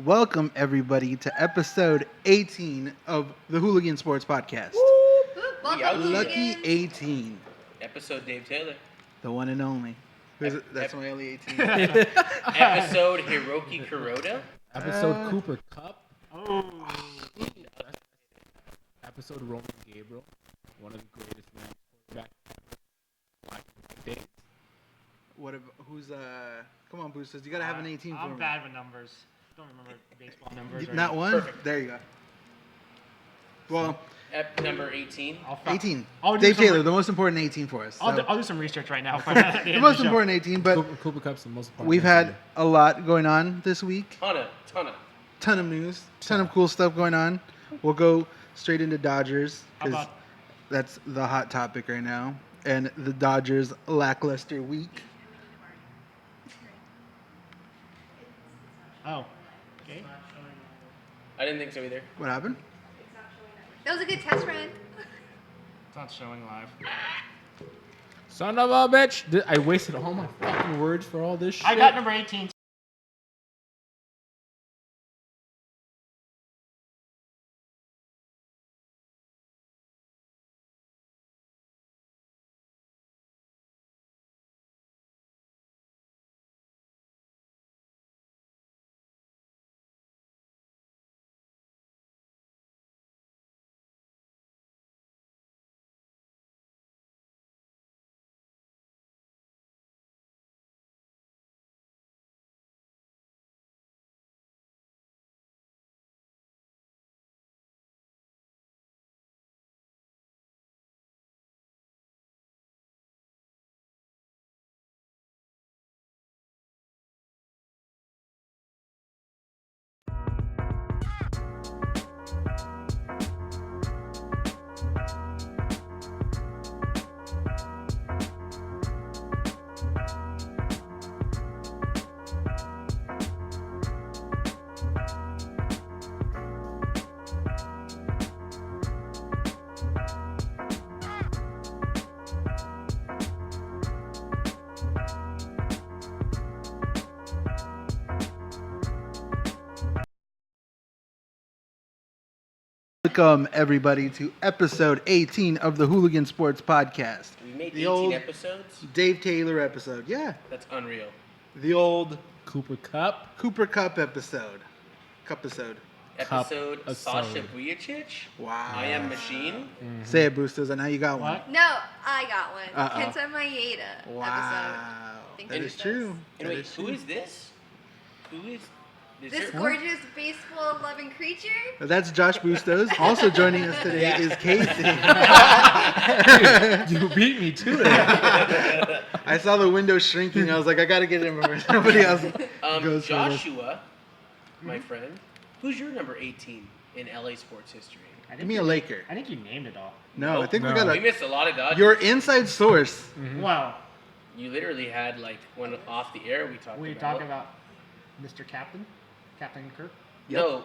Welcome, everybody, to episode 18 of the Hooligan Sports Podcast. Welcome, Lucky Hooligans. 18, Episode Dave Taylor. the one and only. That's my only 18. Episode Hiroki Kuroda. Episode Cooper Cup. Oh. Episode Roman Gabriel. One of the greatest Rams quarterbacks days. Come on, Boosters, you gotta have an 18 for I'm me. bad with numbers. Don't remember baseball numbers. Not one? Perfect. There you go. Well, Number 18. 18. I'll do Dave some Taylor, the most important 18 for us. I'll So, do some research right now. the most important 18, but Cooper Cup's the most important. we've had a lot going on this week. Ton Ton of news, ton of cool stuff going on. We'll go straight into Dodgers How because about that's the hot topic right now. And the Dodgers' lackluster week. oh, okay. I didn't think so either. What happened? That was a good test run. It's not showing live. Son of a bitch! I wasted all my fucking words for all this shit. I got number 18. Welcome, everybody, to episode 18 of the Hooligan Sports Podcast. We made The 18 old episodes. Dave Taylor episode. Yeah. That's unreal. The old Cooper Cup. Cooper Cup episode. Cupisode. Episode Cup-isode. Sasha Vujacic. Wow. I Am Machine. Say it, Boosters. I know you got one. What? No, I got one. Uh-oh. Kenta Maeda Wow. Think That it is does. true. And That wait, is who true. is this? Who is This there- gorgeous baseball-loving creature. That's Josh Bustos. Also joining us today Yeah. is Casey. You beat me to it. I saw the window shrinking. I was like, I got to get him before somebody else goes for this. Joshua, my friend. Who's your number 18 in LA sports history? I think Give me a you- Laker. I think you named it all. No, I think we No. got We missed a lot of Dodgers. your inside source. Wow. You literally had like one off the air we talked We about. talking about Mr. Captain Kirk. No,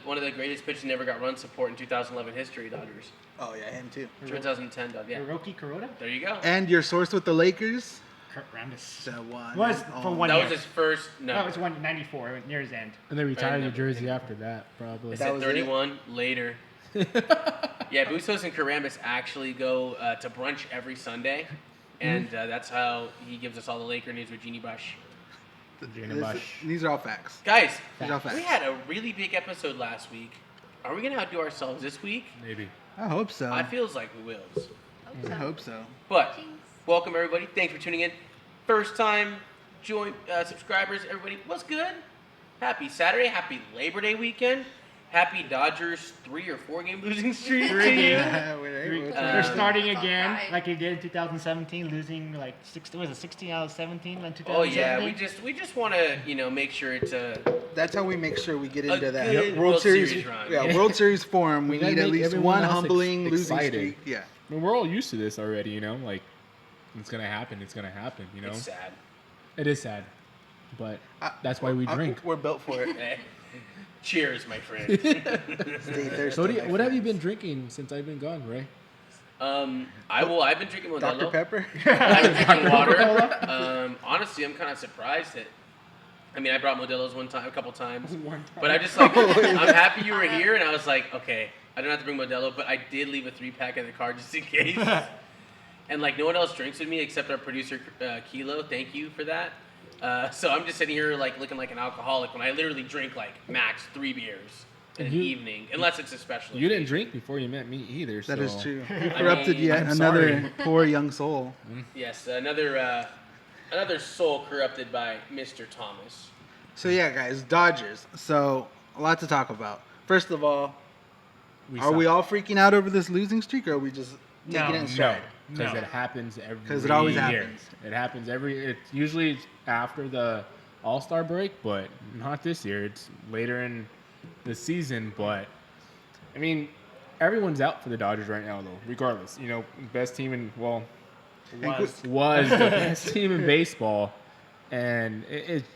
one of the greatest pitchers never got run support in 2011 history, Dodgers. Oh, yeah, him too. 2010, Dodgers. Yeah. Hiroki Kuroda. There you go. And your source with the Lakers? Kurt Rambis. The one. Was and for one That year. was his first. No, No, it was 194. It went near his end. And they retired the number. jersey after that, probably. I That said was 31 later. Yeah, Bustos and Karamis actually go to brunch every Sunday, and that's how he gives us all the Laker news with Jeannie Bush. Gina This- Bush. These are all facts. Guys, These are all facts. we had a really big episode last week. Are we gonna outdo ourselves this week? Maybe. I hope so. I feels like we will. I hope so. But Jinx. welcome everybody. Thanks for tuning in. First time join subscribers. Everybody, what's good? Happy Saturday. Happy Labor Day weekend. Happy Dodgers 3 or 4 game losing streak. to you. They're starting again, Alright. like they did in 2017, losing like 16 out of 17 in 2017. Oh yeah, we just want to make sure it's That's how we make sure we get into that good World World Series. Series run. Yeah, World Series form. We We gotta need at make least everyone one else humbling losing excited. streak. Yeah. I mean, we're all used to this already, like it's gonna happen. It's gonna happen. it's sad. It is sad, but that's why we drink. We're built for it. Eh. Cheers, my friend. Stay thirsty. So my what have you friends. been drinking since I've been gone, Ray? I've been drinking Modelo. Dr. Pepper? I've been drinking water. Honestly, I'm kind of surprised that I mean, I brought Modelo's a couple times. But I just like, I'm happy you were here, and I was like, okay, I don't have to bring Modelo, but I did leave a 3-pack in the car just in case. And like, no one else drinks with me except our producer Kilo. Thank you for that. So I'm just sitting here like looking like an alcoholic when I literally drink like max 3 beers in an evening, unless it's a special. You didn't drink before you met me either. That so. is true. You corrupted yet I'm another sorry. poor young soul. Yes, another soul corrupted by Mr. Thomas. So yeah, guys, Dodgers. So a lot to talk about. First of all, are we all freaking out over this losing streak, or are we just taking it in No, stride? because it happens every year. 'Cause it always happens. It happens it's usually after the All-Star break, but not this year. It's later in the season, but I mean, everyone's out for the Dodgers right now, though. Regardless, best team in was the best team in baseball, and it's.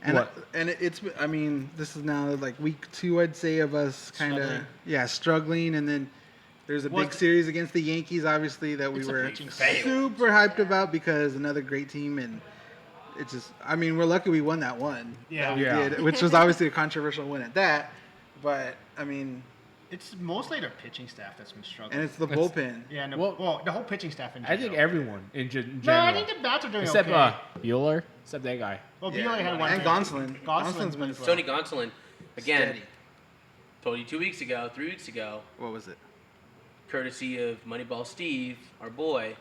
I mean, this is now like week 2, I'd say, of us kind of struggling, and then there's a big series against the Yankees, obviously, that we were super hyped about because another great team, and it's just. I mean, we're lucky we won that one. Yeah. We did, which was obviously a controversial win at that, but I mean. It's mostly their pitching staff that's been struggling. And it's the bullpen. Yeah, no, Well, well, the whole pitching staff in general. I think everyone in general. No, I think the bats are doing except okay. Bueller, except that guy. Well, Bueller had one. And Gonsolin. Gonsolin's been Tony Gonsolin, again, Steady. told you 3 weeks ago, What was it? courtesy of Moneyball Steve, our boy.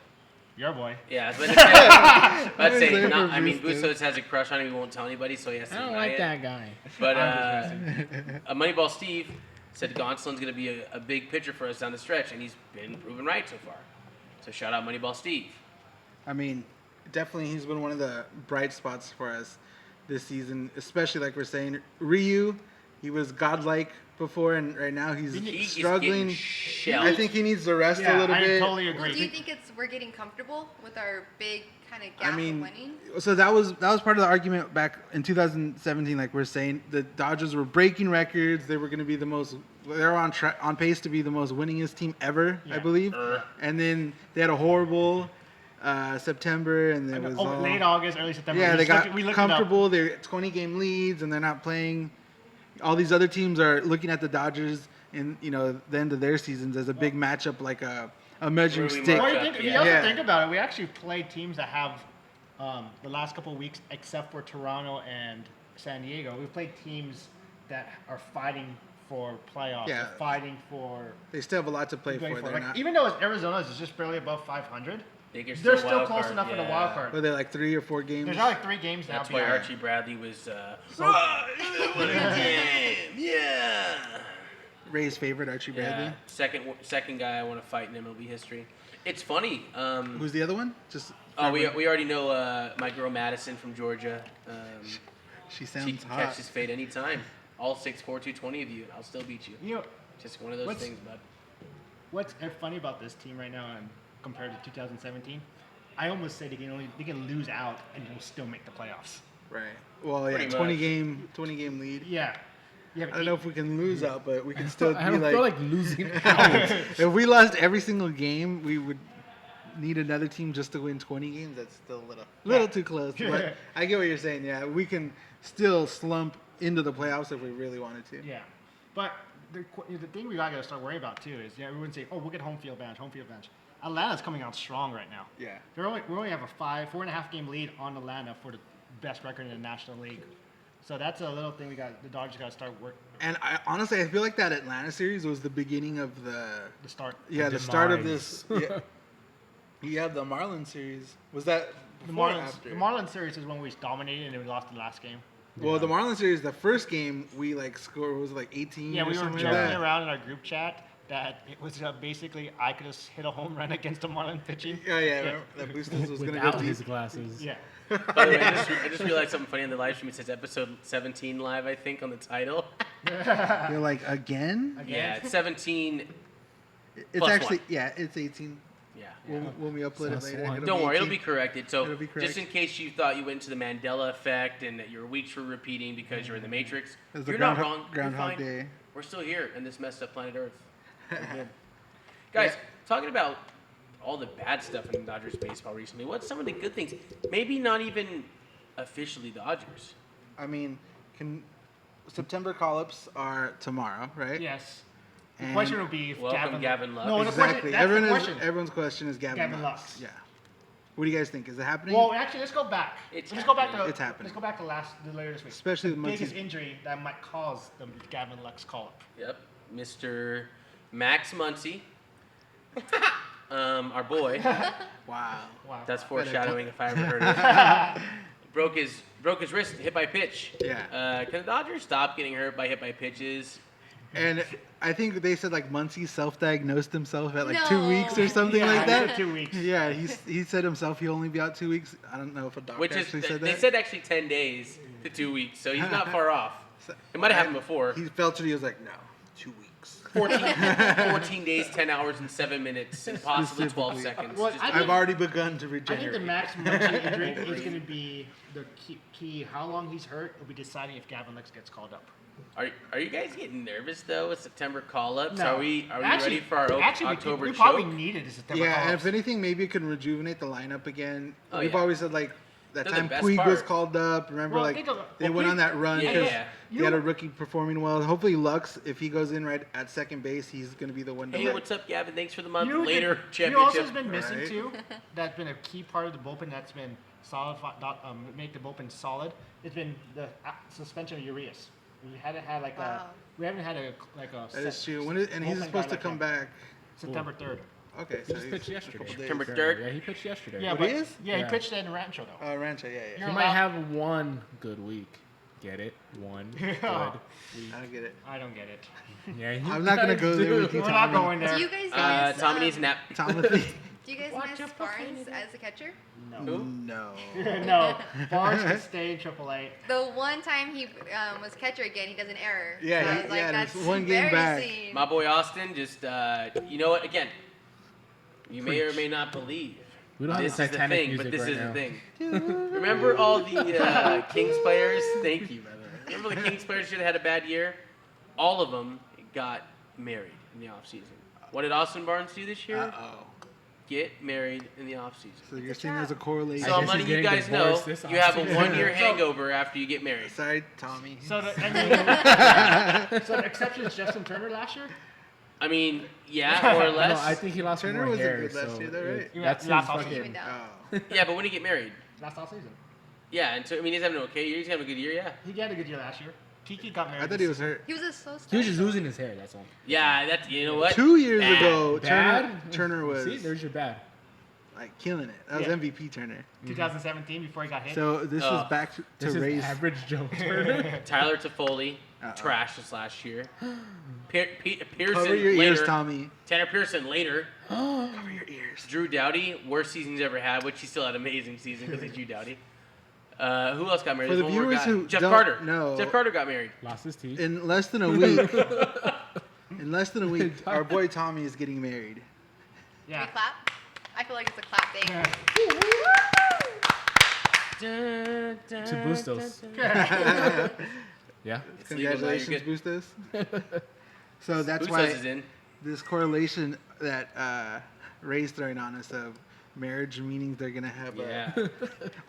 Your boy. Yeah, but I'd What is say, there not, for I mean, Bustos? Bustos has a crush on him. He won't tell anybody, so he has to I don't deny like it. that guy. But Moneyball Steve said Gonsolin's going to be a big pitcher for us down the stretch, and he's been proven right so far. So shout out Moneyball Steve. I mean, definitely he's been one of the bright spots for us this season, especially like we're saying. Ryu, he was godlike before, and right now he's He is struggling. getting shelled. I think he needs to rest a Yeah, little I bit. totally Do you agree. think we're getting comfortable with our big kind of gap I mean, of winning? so that was part of the argument back in 2017. Like we're saying, the Dodgers were breaking records. They were going to be they're on pace to be the most winningest team ever, I Yeah. believe. And then they had a horrible September, and it was all, late August, early September. yeah, they got we looked comfortable. They're 20-game leads, and they're not playing. All these other teams are looking at the Dodgers in the end of their seasons as a big matchup, like a measuring Where we stick. mark Well, up, if you yeah. also Yeah. think about it, we actually played teams that have the last couple of weeks, except for Toronto and San Diego. We played teams that are fighting for playoffs. Yeah. They're fighting for. They still have a lot to play for. They're Like, not. even though Arizona's is just barely above 500, Think you're they're a still wild close card, enough in the yeah. wild card. Were they like 3 or 4 games? There's only 3 games now. That's why behind. Archie Bradley was, what a game, yeah. Ray's favorite, Archie Bradley. Yeah, second guy I want to fight in MLB history. It's funny. Who's the other one? Just We already know my girl Madison from Georgia. she She sounds can hot. catch this fade anytime. All 6'4", 220 of you, and I'll still beat you. You know, Just one of those What's- things, bud. what's funny about this team right now, compared to 2017, I almost say they can lose out and they'll still make the playoffs. Right. Well, yeah, Pretty 20 game lead. Yeah. You I have don't know if we can lose out, but we can still I be don't feel like losing out. if we lost every single game, we would need another team just to win 20 games. That's still a little too close. But I get what you're saying. Yeah, we can still slump into the playoffs if we really wanted to. Yeah, but the thing we gotta start worrying about too is everyone say, oh, we'll get home field advantage. Atlanta's coming out strong right now. Yeah. We only have a 4.5 game lead on Atlanta for the best record in the National League. So that's a little thing the Dodgers got to start working. And honestly, I feel like that Atlanta series was the beginning of the start. Yeah, The the start of demise. this. Yeah, the Marlins series. Was that The before or Marlins, after? the Marlins series is when we dominated and then we lost the last game. Well, the Marlins series, the first game we scored was it, like 18. Yeah, or we were something joking like that. around in our group chat that it was basically I could have hit a home run against the Marlins pitching. Yeah, remember that Bustos was gonna go Without deep. his glasses. Yeah. By the way, I just realized something funny on the live stream. It says episode 17 live, I think, on the title. You're like again? Yeah, it's 17. It's Plus actually one. it's 18. Yeah. When we upload it Plus later. one. Don't worry, it'll 18. be corrected. So, It'll be correct. just in case you thought you went into the Mandela effect and that your weeks were repeating because you're in the Matrix, It was the you're not Groundhog- wrong. Groundhog you're fine. Day. We're still here in this messed up planet Earth. We're good. Guys, talking about all the bad stuff in Dodgers baseball recently, what's some of the good things? Maybe not even officially Dodgers, I mean, September call-ups are tomorrow, right? Yes. The And- question would be if Welcome, Gavin Lux. No, Exactly. the question, Everyone's question is Gavin Lux. Lux. Yeah. What do you guys think? Is it happening? Well, actually, let's go back. It's let's go back to It's happening. Let's go back to later this week. Especially the with biggest Muncie's- injury that might cause the Gavin Lux call-up. Yep, Mr. Max Muncy, our boy. Wow. Wow. That's foreshadowing if I ever heard it. broke his wrist, hit by pitch. Yeah. Can the Dodgers stop getting hurt by hit by pitches? And I think they said like Muncie self-diagnosed himself at like No. 2 weeks or something Yeah, like he said that. 2 weeks. Yeah, he said himself he'll only be out 2 weeks. I don't know if a doctor Which is actually said they that. said actually 10 days to 2 weeks, so he's not far off. It might have happened before. He felt it. He was like, no, 2 weeks. 14 days, 10 hours, and 7 minutes, and possibly 12 Specifically. seconds. Well, Just- I think- I've already begun to I regenerate. think the Max Muncy injury is going to be the key. How long he's hurt will be deciding if Gavin Lux gets called up. Are you guys getting nervous though with September call-ups? No. Are we Actually- ready for our actually, October we choke? probably needed a September Yeah, and call-ups. if anything, maybe it can rejuvenate the lineup again. Oh, We've yeah. always said like that They're the time best Puig was part. called up. Remember, Well, like think of- they well, went Puig- on that run Yeah, because yeah. they had a rookie performing well. Hopefully, Lux, if he goes in right at second base, he's going to be the one to. Hey, what's up, Gavin? Thanks for the month. You know, Later you know also championship. has been missing Right. too. That's been a key part of the bullpen. That's been solid. Make the bullpen solid. It's been the suspension of Urias. We haven't had like Wow. we haven't had a That is true. And bullpen he's guy supposed to like come that. back. September 3rd. Okay, He so just he's pitched a yesterday. couple days. September So- 3rd. Yeah, he pitched yesterday. Yeah, What but he is? yeah, Yeah. he pitched in Rancho though. Rancho, yeah. You're He might allowed- have one good week. Get it? One good week. I don't get it. I don't get it. Yeah, you I'm not gonna guys go there do. with you, We're not Tommy. going there. Do you guys miss, Tommy needs a nap. Timothy. do you guys Watch miss your Phonys as a catcher? No. No. No. Barnes can stay in AAA. The one time he was catcher again, he does an error. Yeah, so I he- was like, yeah, that's there's one game very back. seen. My boy Austin, just you know what? Again, you may or may not believe. We don't have This the is the Titanic thing, music but this right is now. the thing. Remember all the Kings players? Thank you, brother. Remember the Kings players should have had a bad year? All of them got married in the offseason. What did Austin Barnes do this year? Uh-oh. Get married in the offseason. So It's you're a saying there's a trap. correlation. So I I'm guess letting he's you getting guys know divorced this you have a offseason. 1 year hangover after you get married. Sorry, Tommy. So the exception is Justin Turner last year. I mean, yeah, more or No, less. I think he lost Turner more wasn't hair. good last so year, though, right? Yeah, That's last his offseason. fucking. Even down. Oh. Yeah, but when you get married, Last off season. yeah, and so I mean he's having an okay year. He's having a good year, yeah. He had a good year last year. Kiki got married. I thought he was hurt. He was just so He was just stunned. losing his hair. That's all. Yeah, that's you know what. 2 years Bad. ago, Bad? Turner was See, there's your bad. like killing it. That was Yeah. MVP Turner. 2017 before he got hit. So this Oh. is back to This is raise. average Joe Turner. Tyler Toffoli, Uh-oh. trash this last year. Pearson Cover your later. ears, Tommy. Tanner Pearson later. Cover your ears. Drew Doughty, worst season he's ever had, which he still had an amazing season because he's Drew Doughty. Who else got married? For the There's one more viewers guy. who Jeff don't Carter. know- Jeff Carter got married. Lost his teeth. In less than a week, our boy Tommy is getting married. Can yeah. we clap? I feel like it's a clap thing. To Bustos. Yeah. It's legal now, you're Congratulations, good. Bustos. So that's Bustos is why in. this correlation that Ray's throwing on us of marriage meaning they're gonna have Yeah. a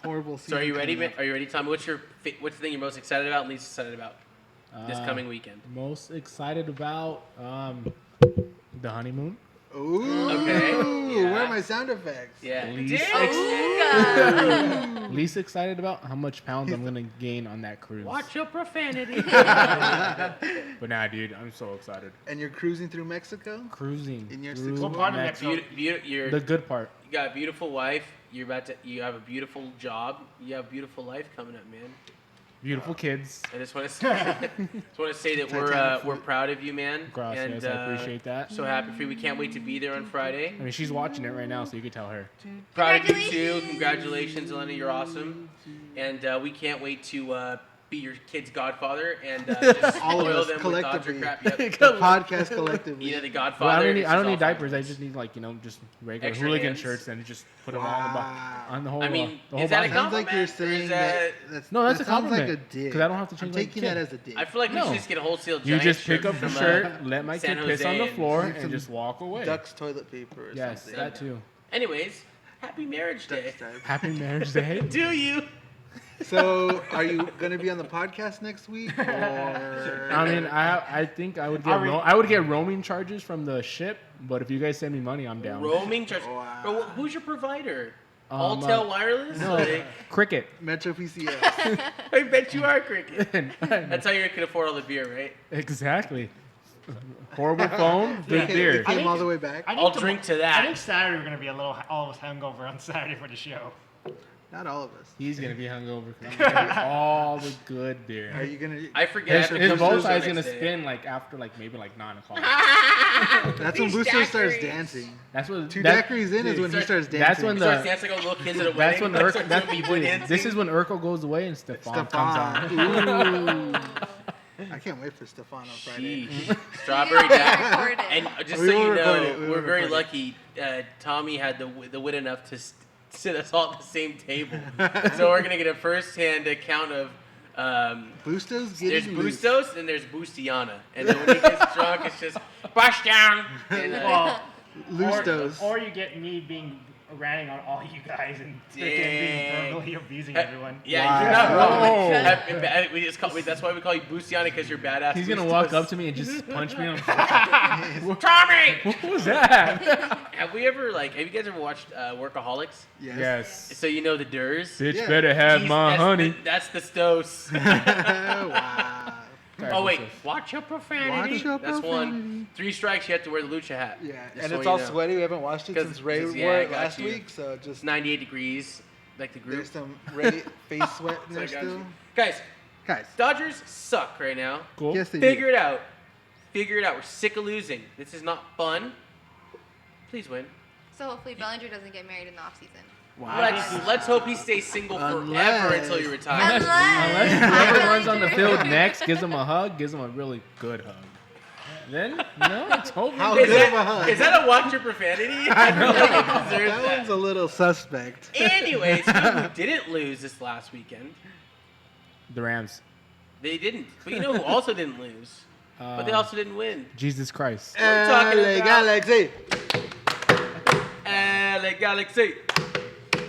horrible season. So are you ready? coming up. Are you ready, Tommy? What's the thing you're most excited about and least excited about this coming weekend? Most excited about the honeymoon. Ooh. Okay, yeah. Where are my sound effects? Yeah. Least, Ooga. least excited about how much pounds I'm gonna gain on that cruise. Watch your profanity. But nah, dude, I'm so excited. And you're cruising through Mexico? Cruising. In your through six- What part of Mexico. Mexico? You're The good part. You got a beautiful wife. You have a beautiful job. You have a beautiful life coming up, man. Beautiful kids. I just want to say, that Titanic we're proud of you, man. Gracias, I appreciate that. So happy for you. We can't wait to be there on Friday. I mean, she's watching it right now, so you can tell her. Proud of you too. Congratulations. Congratulations, Elena. You're awesome. And we can't wait to be your kid's godfather and just All of spoil us them with Dodger collectively. crap. Yep. The podcast collectively. You know, the Well, godfather. I don't it's need, just I don't all need fun. diapers. I just need just regular Extra hooligan hands. shirts and just put them all Wow. on the whole. I mean, the whole is that a body. Sounds like you're compliment, or is saying that. No, that's that a sounds like compliment, a dig. 'cause I don't have to I'm change my taking kid. that as a dig. I feel like we No. should just get a wholesale You giant just pick shirt up the from, shirt, let my San kid piss on Jose the floor, and and just walk away. Ducks toilet paper or Yes, something. that too. Anyways, happy marriage day. Ducks type. Happy marriage day. Do you? So, are you gonna be on the podcast next week? Or... I mean, I think I would get roaming charges from the ship, but if you guys send me money, I'm down. Roaming charge. Wow. Bro, who's your provider? Alltel Wireless? No, Like, Cricket. Metro PCS. I bet you are, Cricket. That's That's how you can afford all the beer, right? exactly. Horrible phone, good He beer. came all the way back. I I'll think drink to I that. think Saturday we're gonna be all of us hungover on Saturday for the show. Not all of us. He's gonna be hungover because all the good beer. Are you gonna? I forget. His after Volkswagen's Boosters gonna next day. spin like after maybe 9 o'clock. That's when These Booster starts daiquiris. dancing. That's what 2 daiquiris in is when he Start- starts dancing. that's when Starts the dancing like little kids at a wedding. that's when Like, Urkel, starts doing B-boy dancing. this is when Urkel goes away and Stefan comes on. Stefan. Ooh. I can't wait for Stefan on Friday. Sheesh. Strawberry Jack. Record it. And just We so will you record it. know, We will we're very record lucky. Tommy had the wit enough to sit us all at the same table. So we're gonna get a first-hand account of. Boostos There's getting loose. Bustos and there's Bustiana, and then when he gets drunk, it's just bust down. And, Well, Loostos. or you get me being ranting on all you guys and freaking being Dang. verbally abusing Uh, everyone. yeah, Wow. you're not wrong. Whoa. That's why we call you Bustiana, because you're badass. He's gonna Bustos. walk up to me and just punch me on. Tommy! What was that? Have you guys ever watched Workaholics? Yes. Yes. So you know the Durs? Bitch Yeah. better have my That's honey. that's the Stos. Wow. Oh wait, watch your profanity. Watch your That's profanity. one. 3 strikes, you have to wear the lucha hat. Yeah, Just and so it's you all know. sweaty. We haven't washed it 'Cause- since Ray 'cause, wore I it got last you. week. So It's just 98 degrees, like the group. there's some Ray face sweat in So I there got still. you. Guys, Guys, Dodgers suck right now. Cool. yes they Figure do. it out. Figure it out. We're sick of losing. This is not fun. Please win. So hopefully Bellinger doesn't get married in the off season. Let's hope he stays single forever Unless- until he retires. Unless whoever runs on the field next gives him a hug, gives him a really good hug. Then, it's hopefully. How Is good of a hug. that, is that a watch your profanity? I feel like it deserves That that. one's a little suspect. Anyways, you know who didn't lose this last weekend? The Rams. They didn't. But you know who also didn't lose? But they also didn't win. Jesus Christ. We're talking LA about- Galaxy. LA Galaxy.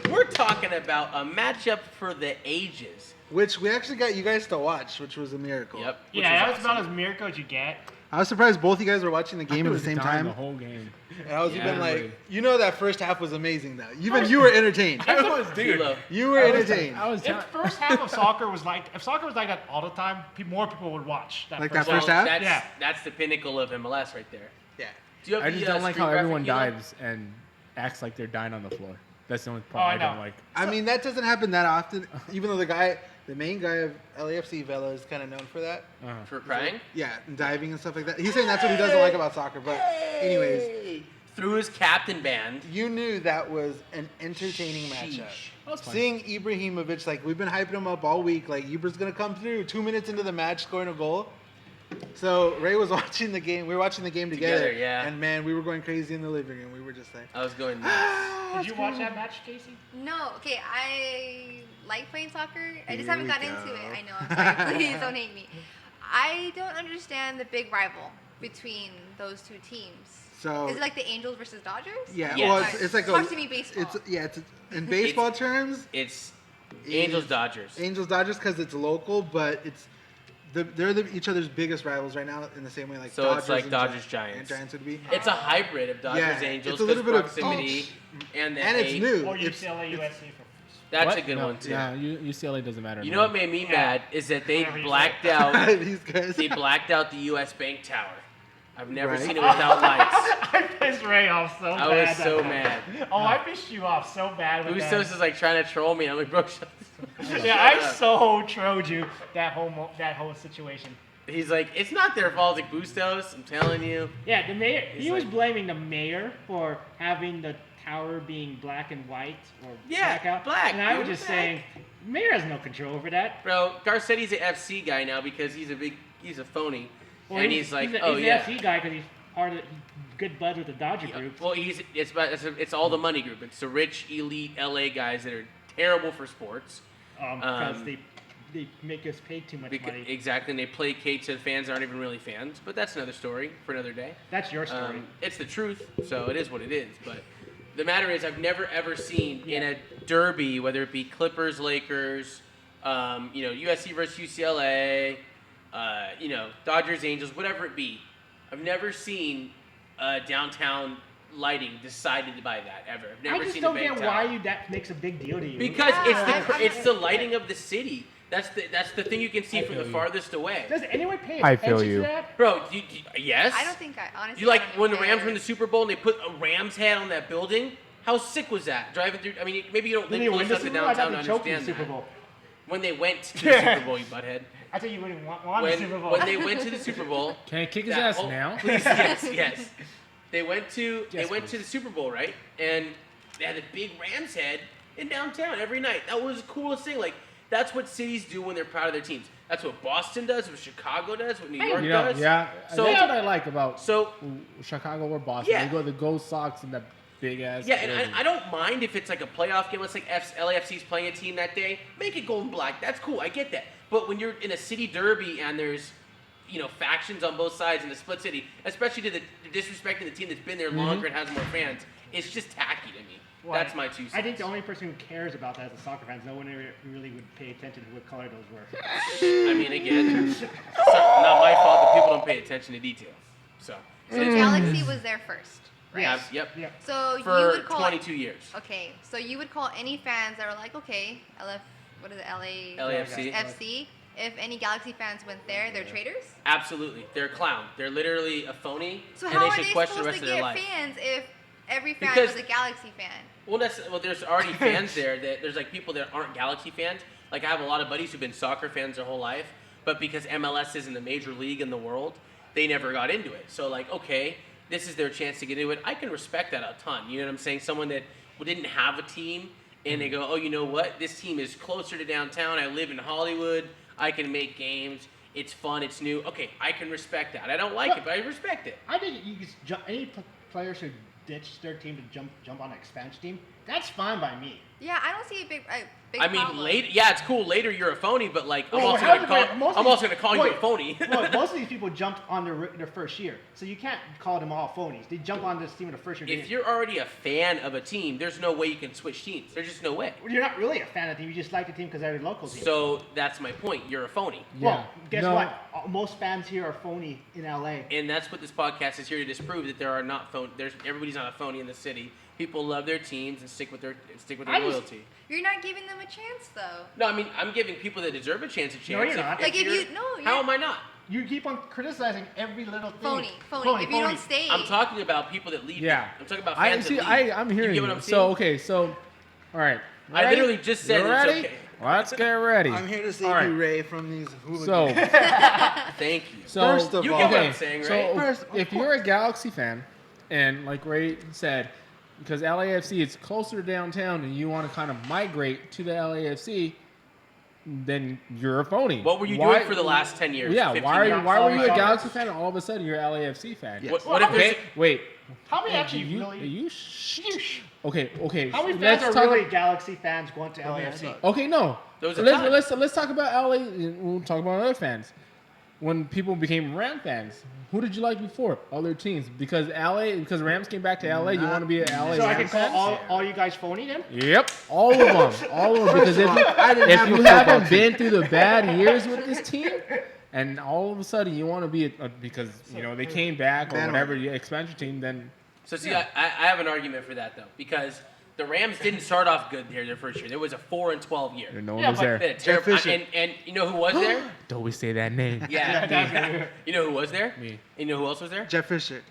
We're talking about a matchup for the ages. Which we actually got you guys to watch, which was a miracle. Yep. which Yeah, was that's about awesome. as miracle as you get. I was surprised both you guys were watching the game I at the was same dying time. The whole game. And I was Yeah. even like, that first half was amazing though. Even you were entertained. I was, dude. Kilo. You were entertained. I was If telling. first half of soccer was like, if soccer was like that all the time, more people would watch that. Like first that first half. half? That's the pinnacle of MLS right there. Yeah. Do you have I the, just don't like street how graphic, everyone Kilo? dives and acts like they're dying on the floor. That's the only I part I know. don't like. I mean, that doesn't happen that often. Even though the main guy of LAFC, Vela, is kind of known for that. For crying? Yeah, and diving and stuff like that. He's saying that's what he doesn't like about soccer. But anyways, Through his captain band. you knew that was an entertaining matchup. Seeing Ibrahimovic, like we've been hyping him up all week, like Ibra's gonna come through. 2 minutes into the match, scoring a goal. So Ray was watching the game. We were watching the game together. yeah. And man, we were going crazy in the living room. We were just like, I was going nuts. Did you watch that match, Casey? No, okay, I like playing soccer. I just Here haven't we got go. into it. I know, I'm sorry. Please don't hate me. I don't understand the big rival between those two teams. so. Is it like the Angels versus Dodgers? Yeah, Yes. well, it's like Talk to me baseball. It's in baseball terms, It's Angels Dodgers. Angels Dodgers because it's local, but they're each other's biggest rivals right now in the same way like So Dodgers it's like and Dodgers and Giants. Giants would be. It's a hybrid of Dodgers Yeah, Angels it's a little because bit of proximity and the And it's hate. new. Or It's- UCLA, USC for That's What? a good No, one too. Yeah, UCLA doesn't matter. You know what made me Yeah. mad is that they Whatever you blacked say. out. These guys. They blacked out the U.S. Bank Tower. I've never Right. seen it without lights. I pissed Ray off so I bad. was that so time. mad. Oh, I pissed you off so bad with Bustos is like trying to troll me. I'm like, bro, shut that. Yeah, I so trolled you that whole situation. He's like, it's not their fault. Like Bustos, I'm telling you. Yeah, the mayor. He's He was like- blaming the mayor for having the tower being black and white or Yeah, blackout. black, And I was dude, just black. saying, mayor has no control over that. Bro, Garcetti's an FC guy now because he's a phony. Well, and he's like, he's oh an yeah. FC guy because he's part of he's good buds with the Dodger Yeah, group. well, it's all the money group. It's the rich, elite LA guys that are terrible for sports. Because they make us pay too much money. Exactly, and they placate so the fans aren't even really fans. But that's another story for another day. That's your story. It's the truth, so it is what it is. But the matter is, I've never ever seen in a derby, whether it be Clippers, Lakers, USC versus UCLA, Dodgers, Angels, whatever it be. I've never seen downtown lighting decided by that ever. I've never I just seen don't a get big why town. that makes a big deal to you. Because Yeah, it's the lighting of the city. That's the thing you can see from the feel you. farthest away. Does anyone pay I attention feel you. to that? Bro, yes. I don't think I honestly. You like I don't when the even Rams care. were in the Super Bowl and they put a Ram's head on that building? How sick was that? Driving through. I mean, maybe you don't Did live they close win the enough to Super Bowl? I thought downtown to they choked in the understand Super that. Bowl. When they went to the Super Bowl, you butthead. I thought you wouldn't won the Super Bowl. When they went to the Super Bowl. Can I kick his that- ass oh, now? Please, yes. They went to Yes, the Super Bowl, right? And they had a big Ram's head in downtown every night. That was the coolest thing. Like that's what cities do when they're proud of their teams. That's what Boston does, what Chicago does, what New York does. Yeah. So- that's what I like about So Chicago or Boston. Yeah. They go the Go Sox in the big ass. yeah, and I don't mind if it's like a playoff game. Let's like LAFC's playing a team that day. Make it gold and black. That's cool. I get that. But when you're in a city derby and there's factions on both sides in the split city, especially to the disrespecting the team that's been there longer and has more fans, it's just tacky to me. Well, That's my 2 cents. I think the only person who cares about that is the soccer fans. No one really would pay attention to what color those were. I mean, again, it's not my fault that people don't pay attention to detail. So Galaxy was there first, right? yeah, yep. Yeah. So you For would call 22 years. Okay, so you would call any fans that are like, okay, what is it, LAFC. FC. If any Galaxy fans went there, they're traitors. Absolutely. They're a clown. They're literally a phony, So and how they are should they question the supposed rest to of their get life. fans if every fan Because- was a Galaxy fan? Well, there's already fans there. There's like people that aren't Galaxy fans. Like I have a lot of buddies who've been soccer fans their whole life, but because MLS isn't the major league in the world, they never got into it. So like, okay, this is their chance to get into it. I can respect that a ton. You know what I'm saying? Someone that didn't have a team and they go, oh, you know what? This team is closer to downtown. I live in Hollywood. I can make games. It's fun. It's new. Okay, I can respect that. I don't like it, but I respect it. I think you just any players who ditch their team to jump on an expansion team. That's fine by me. Yeah, I don't see a big I mean, problem. later, yeah, it's cool. Later, you're a phony, but like, I'm Well, also how gonna did call. most I'm of also these- gonna call you a wait, phony. Well, most of these people jumped on their first year, so you can't call them all phonies. They jump on this team in the first year. If you're already a fan of a team, there's no way you can switch teams. There's just no way. You're not really a fan of the team. You just like the team because they're a local team. So that's my point. You're a phony, well, guess No. what? Most fans here are phony in LA. and that's what this podcast is here to disprove. That there are not phony. Everybody's not a phony in the city. People love their teams and stick with their I just- loyalty. You're not giving them a chance, though. No, I mean I'm giving people that deserve a chance. No, you're not. Like, if you're- you- no, how you're- am I not? You keep on criticizing every little thing. Phony. If you don't stay, I'm talking about people that leave. Yeah. I'm talking about I fans see. that leave. I'm hearing You you. get what I'm So saying? all right. I Ready? literally just said You it's ready? okay. Let's get ready. I'm here to save All right. you, Ray, from these hooligans. So, Thank you. First of You all, get what okay, I'm saying, right? so First, if you're a Galaxy fan, and like Ray said, because LAFC is closer to downtown, and you want to kind of migrate to the LAFC, then you're a phony. What were you Why- doing for the last 10 years? Yeah, 15 why years? were you a Sorry. Galaxy fan, and all of a sudden you're a LAFC fan? Yeah. What if there's Okay, wait. How many Hey, actually you, really? you shh. Okay. How many let's fans are talk really Galaxy fans going to LAFC? Okay, no. There was a let's, time. let's talk about LA. We'll talk about other fans. When people became Ram fans, who did you like before? Other teams. Because Rams came back to LA, you want to be an LA So I Rams can call fan? all you guys phony then? Yep, all of them. Because if have you a football haven't team. been through the bad years with this team, and all of a sudden you want to be because they came back or Bandwagon. whatever the expansion team, then So see, I have an argument for that though, because the Rams didn't start off good there their first year. There was a 4-12 year. no one Yeah, was but They there. had a terrible, Fisher. and you know who was there? Don't we say that name? Yeah. You know who was there? Me. You know who else was there? Jeff Fisher.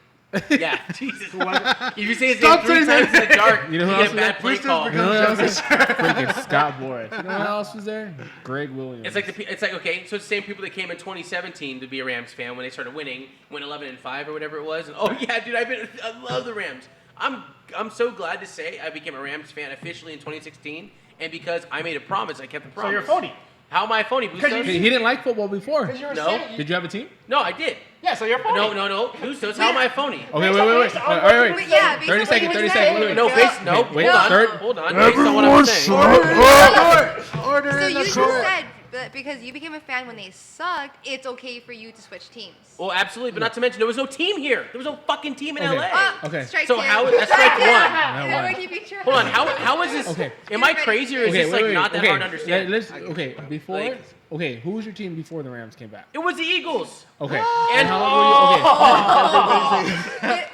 Yeah. Jesus. If you say his Stop name 3 saying times in the dark, You know who you else get was bad there? play Brewster's call. become- You know what else? Freaking Scott Boras. You know who else was there? Greg Williams. It's like okay, so it's the same people that came in 2017 to be a Rams fan when they started winning, went 11-5 or whatever it was. And oh yeah, dude, I love the Rams. I'm so glad to say I became a Rams fan officially in 2016, and because I made a promise, I kept the So promise. you're a phony. How am I a phony? Because Bustos? He didn't like football before. Because you're a No. Santa- Did you have a team? No, I did. Yeah, so you're a phony. No. Bustos, how am I a phony? Okay, Based wait. on- Wait. based on- But yeah, based 30 on seconds, what 30 you seconds, said, wait, No, girl. based, no, Wait, hold on, third- hold on. Based on what I'm saying. Order in So the you just court. said that because you became a fan when they sucked, it's okay for you to switch teams. Well, absolutely, but not to mention there was no team here. There was no fucking team in Okay. LA. Okay. Strike So two. how- that's strike one. Yeah, one. we're keeping track. Hold on, how is this? Okay. Am I crazy or is this like not that hard to understand? Before. Like- Okay, who was your team before the Rams came back? It was the Eagles. Okay. And how long were you?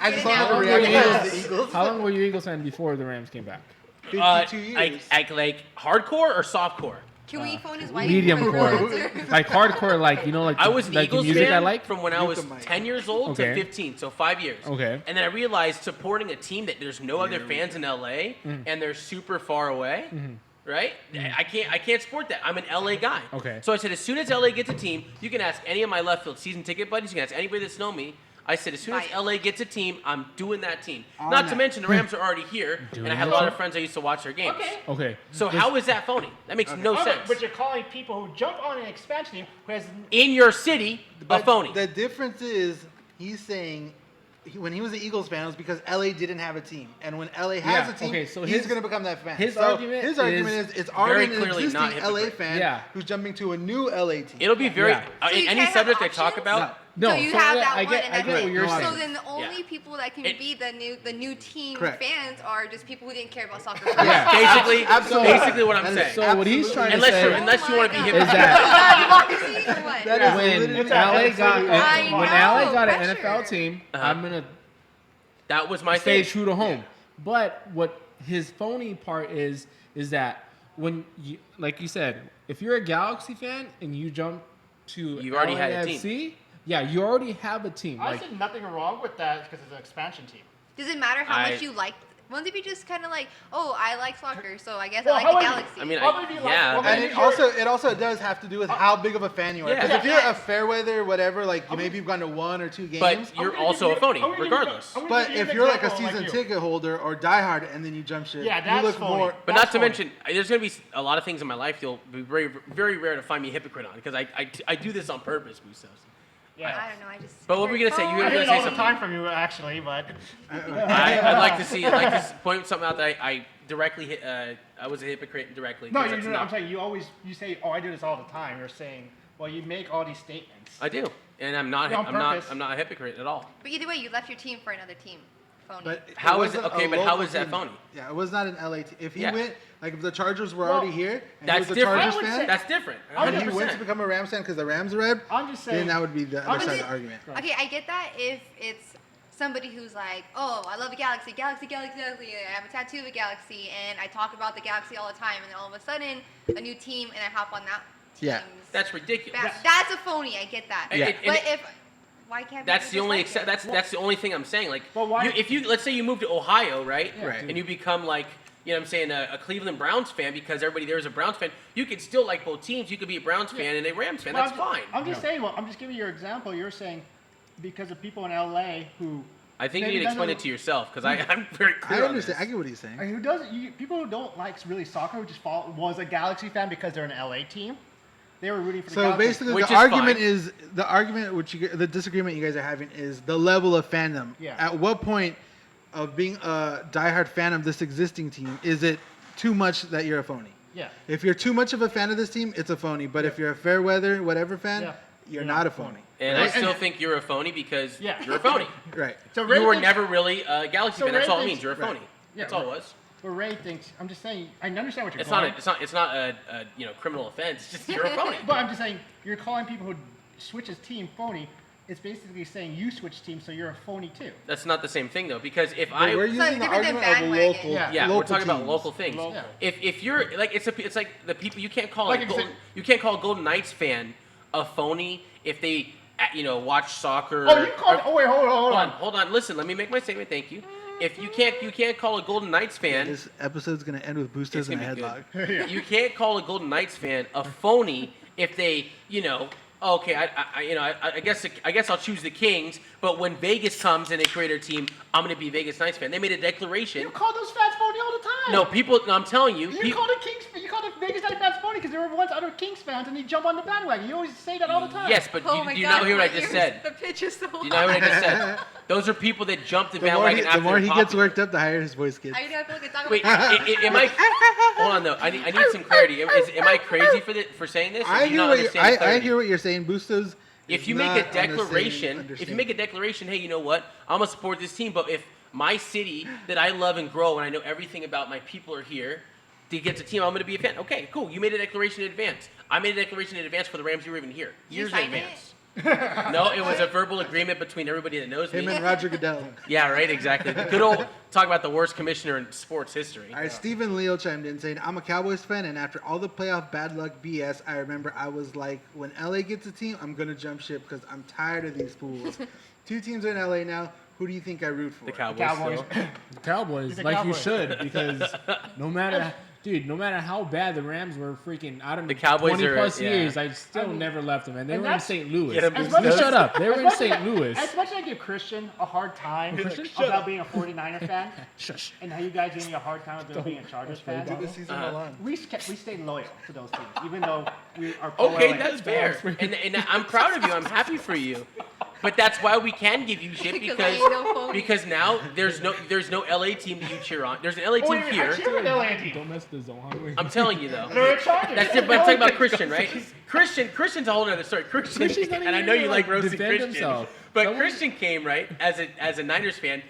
I just Get saw it the now. reaction of the Eagles. How long were you Eagles fan before the Rams came back? 52 years. like hardcore or softcore? Can we phone his wife? Medium for the core, answer? like hardcore, like like I was an like the Eagles music fan I like. from when I was Yucca Mike. 10 years old Okay. to 15, so 5 years. Okay. And then I realized supporting a team that there's no other fans in LA and they're super far away, right? I can't support that. I'm an LA guy. Okay. So I said, as soon as LA gets a team, you can ask any of my left field season ticket buddies, you can ask anybody that's known me. I said, as soon as Right. LA gets a team, I'm doing that team. On Not to that. mention the Rams are already here, and I had a lot of friends I used to watch their games. Okay. So how is that phony? That makes no Okay, sense. but you're calling people who jump on an expansion team who has In your city, a But phony. The difference is he's saying when he was an Eagles fan, it was because LA didn't have a team, and when LA has Yeah, a team, okay, so he's his- going to become that fan. his So argument his argument is is it's very already an clearly not existing LA hypocrite. fan Yeah. who's jumping to a new LA team. It'll be very Yeah. So in you any can't have subject I talk options? about. No, so you so have yeah, that I one, get- and I then get what you're so saying. then the only Yeah. people that can It- be the new team Correct. fans are just people who didn't care about soccer. Yeah. Basically, Absolutely. basically what I'm That is saying. So what he's trying to Unless say you're- unless you want to be Oh hip. my is that democracy or what? That is when literally- LA got I when know, LA got an pressure. NFL team, Uh-huh. I'm gonna That was my stay thing. true to home. But what his phony part is that when you, like you said, if you're a Galaxy fan and you jump to You already had a LAFC, yeah, you already have a team. I Like, see nothing wrong with that because it's an expansion team. Does it matter how I- much you like? Won't it be just kind of like, oh, I like soccer, so I guess Well, I how like the would you- Galaxy? I mean, What would you like- yeah. what but- And it also does have to do with how big of a fan you are. Yeah. Because if you're Yeah. a fair weather, whatever, like you maybe you've gone to 1 or 2 games. But you're also a phony, regardless. But if you're like a season ticket holder or diehard and then you jump ship, Yeah, you that's look phony. more. But That's not to phony. mention, there's going to be a lot of things in my life you'll be very, very rare to find me a hypocrite on because I do this on purpose, Bustos. I don't know. I just. But what were we gonna say? You I were hear gonna it say all the something. time from you, actually, but I'd like to see, point something out that I directly hit. I was a hypocrite indirectly. no, 'cause that's I'm not- saying you say, oh, I do this all the time. You're saying, well, you make all these statements. I do, and I'm not. Yeah, on I'm not. purpose. I'm not a hypocrite at all. But either way, you left your team for another team. Phony. But How is it- wasn't okay, a but how local is that team. phony? Yeah, it was not an LA team. If he Yeah. went, like if the Chargers were Well, already here and That's he was a different. Chargers I would fan, say- That's different. and he 100%. went to become a Rams fan because the Rams are red, I'm just saying. then that would be the I'm other side of just- the argument. Okay, I get that if it's somebody who's like, oh, I love the Galaxy, Galaxy, Galaxy, Galaxy. I have a tattoo of a Galaxy, and I talk about the Galaxy all the time, and then all of a sudden, a new team, and I hop on that team's Yeah. That's ridiculous. That's a phony. I get that. Yeah. But if why can't That's people the just only like it? that's the only thing I'm saying. Like, But why- if you let's say you move to Ohio, right? Right. And you become like, you know what I'm saying, a Cleveland Browns fan because everybody there is a Browns fan. You could still like both teams. You could be a Browns fan and a Rams fan. Well, That's fine. I'm just saying. Well, I'm just giving you your example. You're saying because of people in LA who. I think you maybe need to explain doesn't- it to yourself because I'm very I clear on understand. I this. get what he's saying. And who doesn't? People who don't like really soccer, who just was a Galaxy fan because they're an LA team. They were rooting for the So Galaxy. basically, Which the is argument fine. is the argument the disagreement you guys are having is the level of fandom. Yeah. At what point of being a diehard fan of this existing team is it too much that you're a phony? Yeah. If you're too much of a fan of this team, it's a phony. But if you're a fair weather whatever fan, Yeah. you're not a phony. And I still think you're a phony because Yeah. you're a phony. Right. So Ray You were thinks- never really a Galaxy So fan. That's Ray all it thinks- means. You're a right. phony. Yeah, That's all it right. was. But Ray thinks. I'm just saying. I understand what you're It's going. not. It's not a criminal offense. It's just you're a phony. But I'm just saying you're calling people who switches team phony. It's basically saying you switch teams, so you're a phony too. That's not the same thing though because if But I we're like using the different than argument of a bandwagon. local. Yeah, we're local talking about teams. local things. Local. If you're like it's like the people you can't call Like like exa- Golden, you can't call a Golden Knights fan a phony if they watch soccer. Oh, you called. Oh wait, hold Hold on. Listen, let me make my statement. Thank you. If you can't call a Golden Knights fan. This episode's gonna end with boosters It's and a gonna be headlock. You can't call a Golden Knights fan a phony if they, okay, I guess I'll choose the Kings, but when Vegas comes and they create their team, I'm gonna be a Vegas Knights fan. They made a declaration. You call those fans phony all the time. No, people. No, I'm telling you. You call the Kings. You call the Vegas Knights fans phony because there were once other Kings fans, and you jump on the bandwagon. You always say that all the time. Yes, but Oh do my you God, not hear what I my just ears- said? The pitch is so Do you not hear what I just said? Those are people that jumped the The more bandwagon he, after the more he they're gets popular. worked up, the higher his voice gets. I know, I feel like it's talking Wait, about am I? Hold on though. I need some clarity. Am I crazy for saying this? Or I do you hear not what understand I clarity? hear what you're saying. Bustos. If is you make not a on the same declaration, understanding. hey, you know what? I'm gonna support this team, but if my city that I love and grow and I know everything about my people are here, to get a team, I'm gonna be a fan. Okay, cool. You made a declaration in advance. I made a declaration in advance for the Rams. You were even here. Did you Years in sign advance. No, it was a verbal agreement between everybody that knows Him me. and Roger Goodell. Yeah, right. Exactly. The good old talk about the worst commissioner in sports history. All right, Stephen Leo chimed in saying, I'm a Cowboys fan, and after all the playoff bad luck BS, I remember I was like, when LA gets a team, I'm going to jump ship because I'm tired of these fools. 2 teams are in LA now. Who do you think I root for? The Cowboys. Cowboys. still. The Cowboys, He's a like you Cowboy. should, because no matter how bad the Rams were, freaking out of The Cowboys 20 are- plus yeah. years, I still never left them, and they And were in that's- St. Louis. Get 'em, As Bustos. much as- Shut up, they were as in much St. as- Louis. As much as I give Christian a hard time Christian, about being a 49er fan, Shush. and how you guys give me a hard time about being a Chargers fan, This season alone. we stayed loyal to those teams, even though we are. Okay, pro-LA. that's fair, and I'm proud of you. I'm happy for you. But that's why we can give you shit Because I ain't no phony. because now there's no LA team that you cheer on. There's an LA Oh, team wait, here. I cheer for the LA team. Don't mess the zone hungry. I'm telling you though. They're a Chargers. That's it, but I'm talking about Christian, right? Christian's a whole other story. Christian's not And I even know you gonna, like like, roasting defend Christian, himself. but Someone- Christian came right as a Niners fan.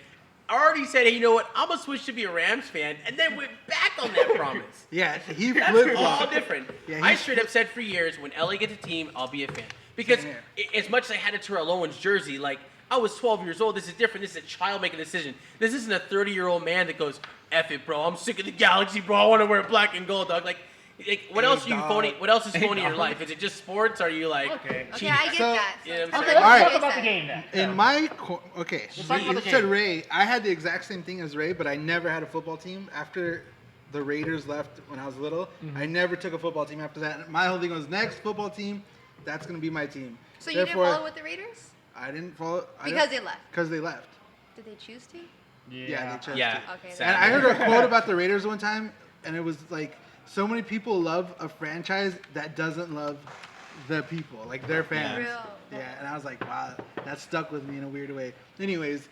Already said, hey, you know what? I'm gonna switch to be a Rams fan, and then went back on that promise. Yeah, he That's flip all flopped. different. Yeah, I he's- straight up said for years, when LA gets a team, I'll be a fan. Because Same as much as I had a Terrell Owens jersey, like, I was 12 years old. This is different. This is a child making a decision. This isn't a 30-year-old man that goes, F it, bro. I'm sick of the Galaxy, bro. I want to wear black and gold, dog. Like what else are you dog. phony? What else is Hey, phony in your dog. life? Is it just sports? Are you like Okay. Okay, cheating? I get So- that. You know what I'm Okay, saying? let's Alright. talk about the game then. In my okay, talk about the you said game. Ray. I had the exact same thing as Ray, but I never had a football team after the Raiders left when I was little. I never took a football team after that. My whole thing was next football team, that's gonna be my team. So you didn't follow with the Raiders? I didn't follow Because they left. Because they left. Did they choose to? Yeah, they chose Yeah. to. Okay, sad. And I heard a quote about the Raiders one time, and it was like, so many people love a franchise that doesn't love the people, like their fans. Real. Yeah, and I was like, wow, that stuck with me in a weird way. Anyways,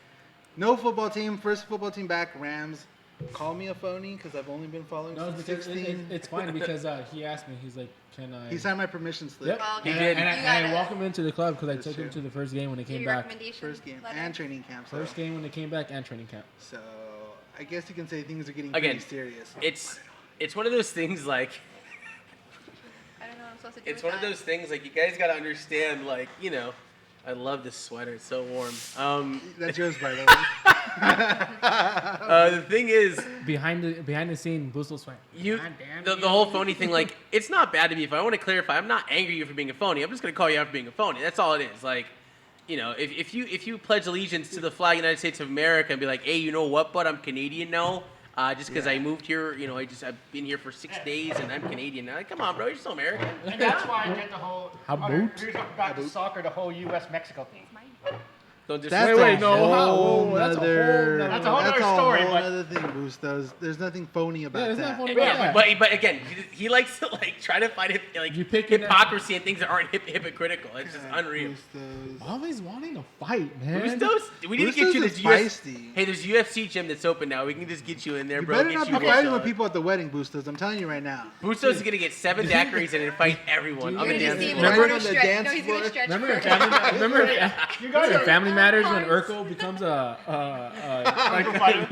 no football team, first football team back, Rams. Call me a phony because I've only been following No, since because 16. it's fine because he asked me, he's like, can I? He signed my permission slip. Yep. Oh, okay. He And, did. and, I, You and I gotta welcomed him into the club because I That's took him true. to the first game when they give came your back. recommendation First game letter. and training camp. So, First game when they came back and training camp. so I guess you can say things are getting Again, pretty serious. It's one of those things like I don't know what I'm supposed to do it's with one of that. those things like you guys gotta understand, like, you know, I love this sweater, it's so warm. That's yours, by the way. The thing is, Behind the scene, Boostle swag. you God damn the whole phony thing, like, it's not bad to be a phony. I want to clarify, I'm not angry at you for being a phony. I'm just gonna call you out for being a phony. That's all it is. Like, you know, if you pledge allegiance to the flag of the United States of America and be like, hey, you know what, but I'm Canadian now. Just because I moved here, you know, I've been here for 6 days and I'm Canadian now. Like, come on, bro, you're still American. And that's why I get the whole. How about? Here's back to soccer, the whole U.S.-Mexico thing. Don't just That's Wait, a no, whole how- that's a whole nother. nother- That's a whole nother story, That's a but- whole other thing, Bustos. There's nothing phony about there's that. not phony Yeah, about that. but again, he likes to like try to find like You picking up- hypocrisy and things that aren't hypocritical. It's just unreal. Bustos. Always wanting to fight, man. Bustos, we need to get you Bustos this is feisty. Hey, there's UFC gym that's open now. We can just get you in there, You bro. better Get not you be fighting worked with up. people at the wedding, Bustos. I'm telling you right now. Bustos is gonna get 7 daiquiris in and fight everyone. Dude, I'm You're a gonna damn see him fool. in the Remember corner on the stretch. dance No, he's gonna floor? stretch. Remember in first. family, remember, You guys in are Family Matters when Urkel. Urkel becomes a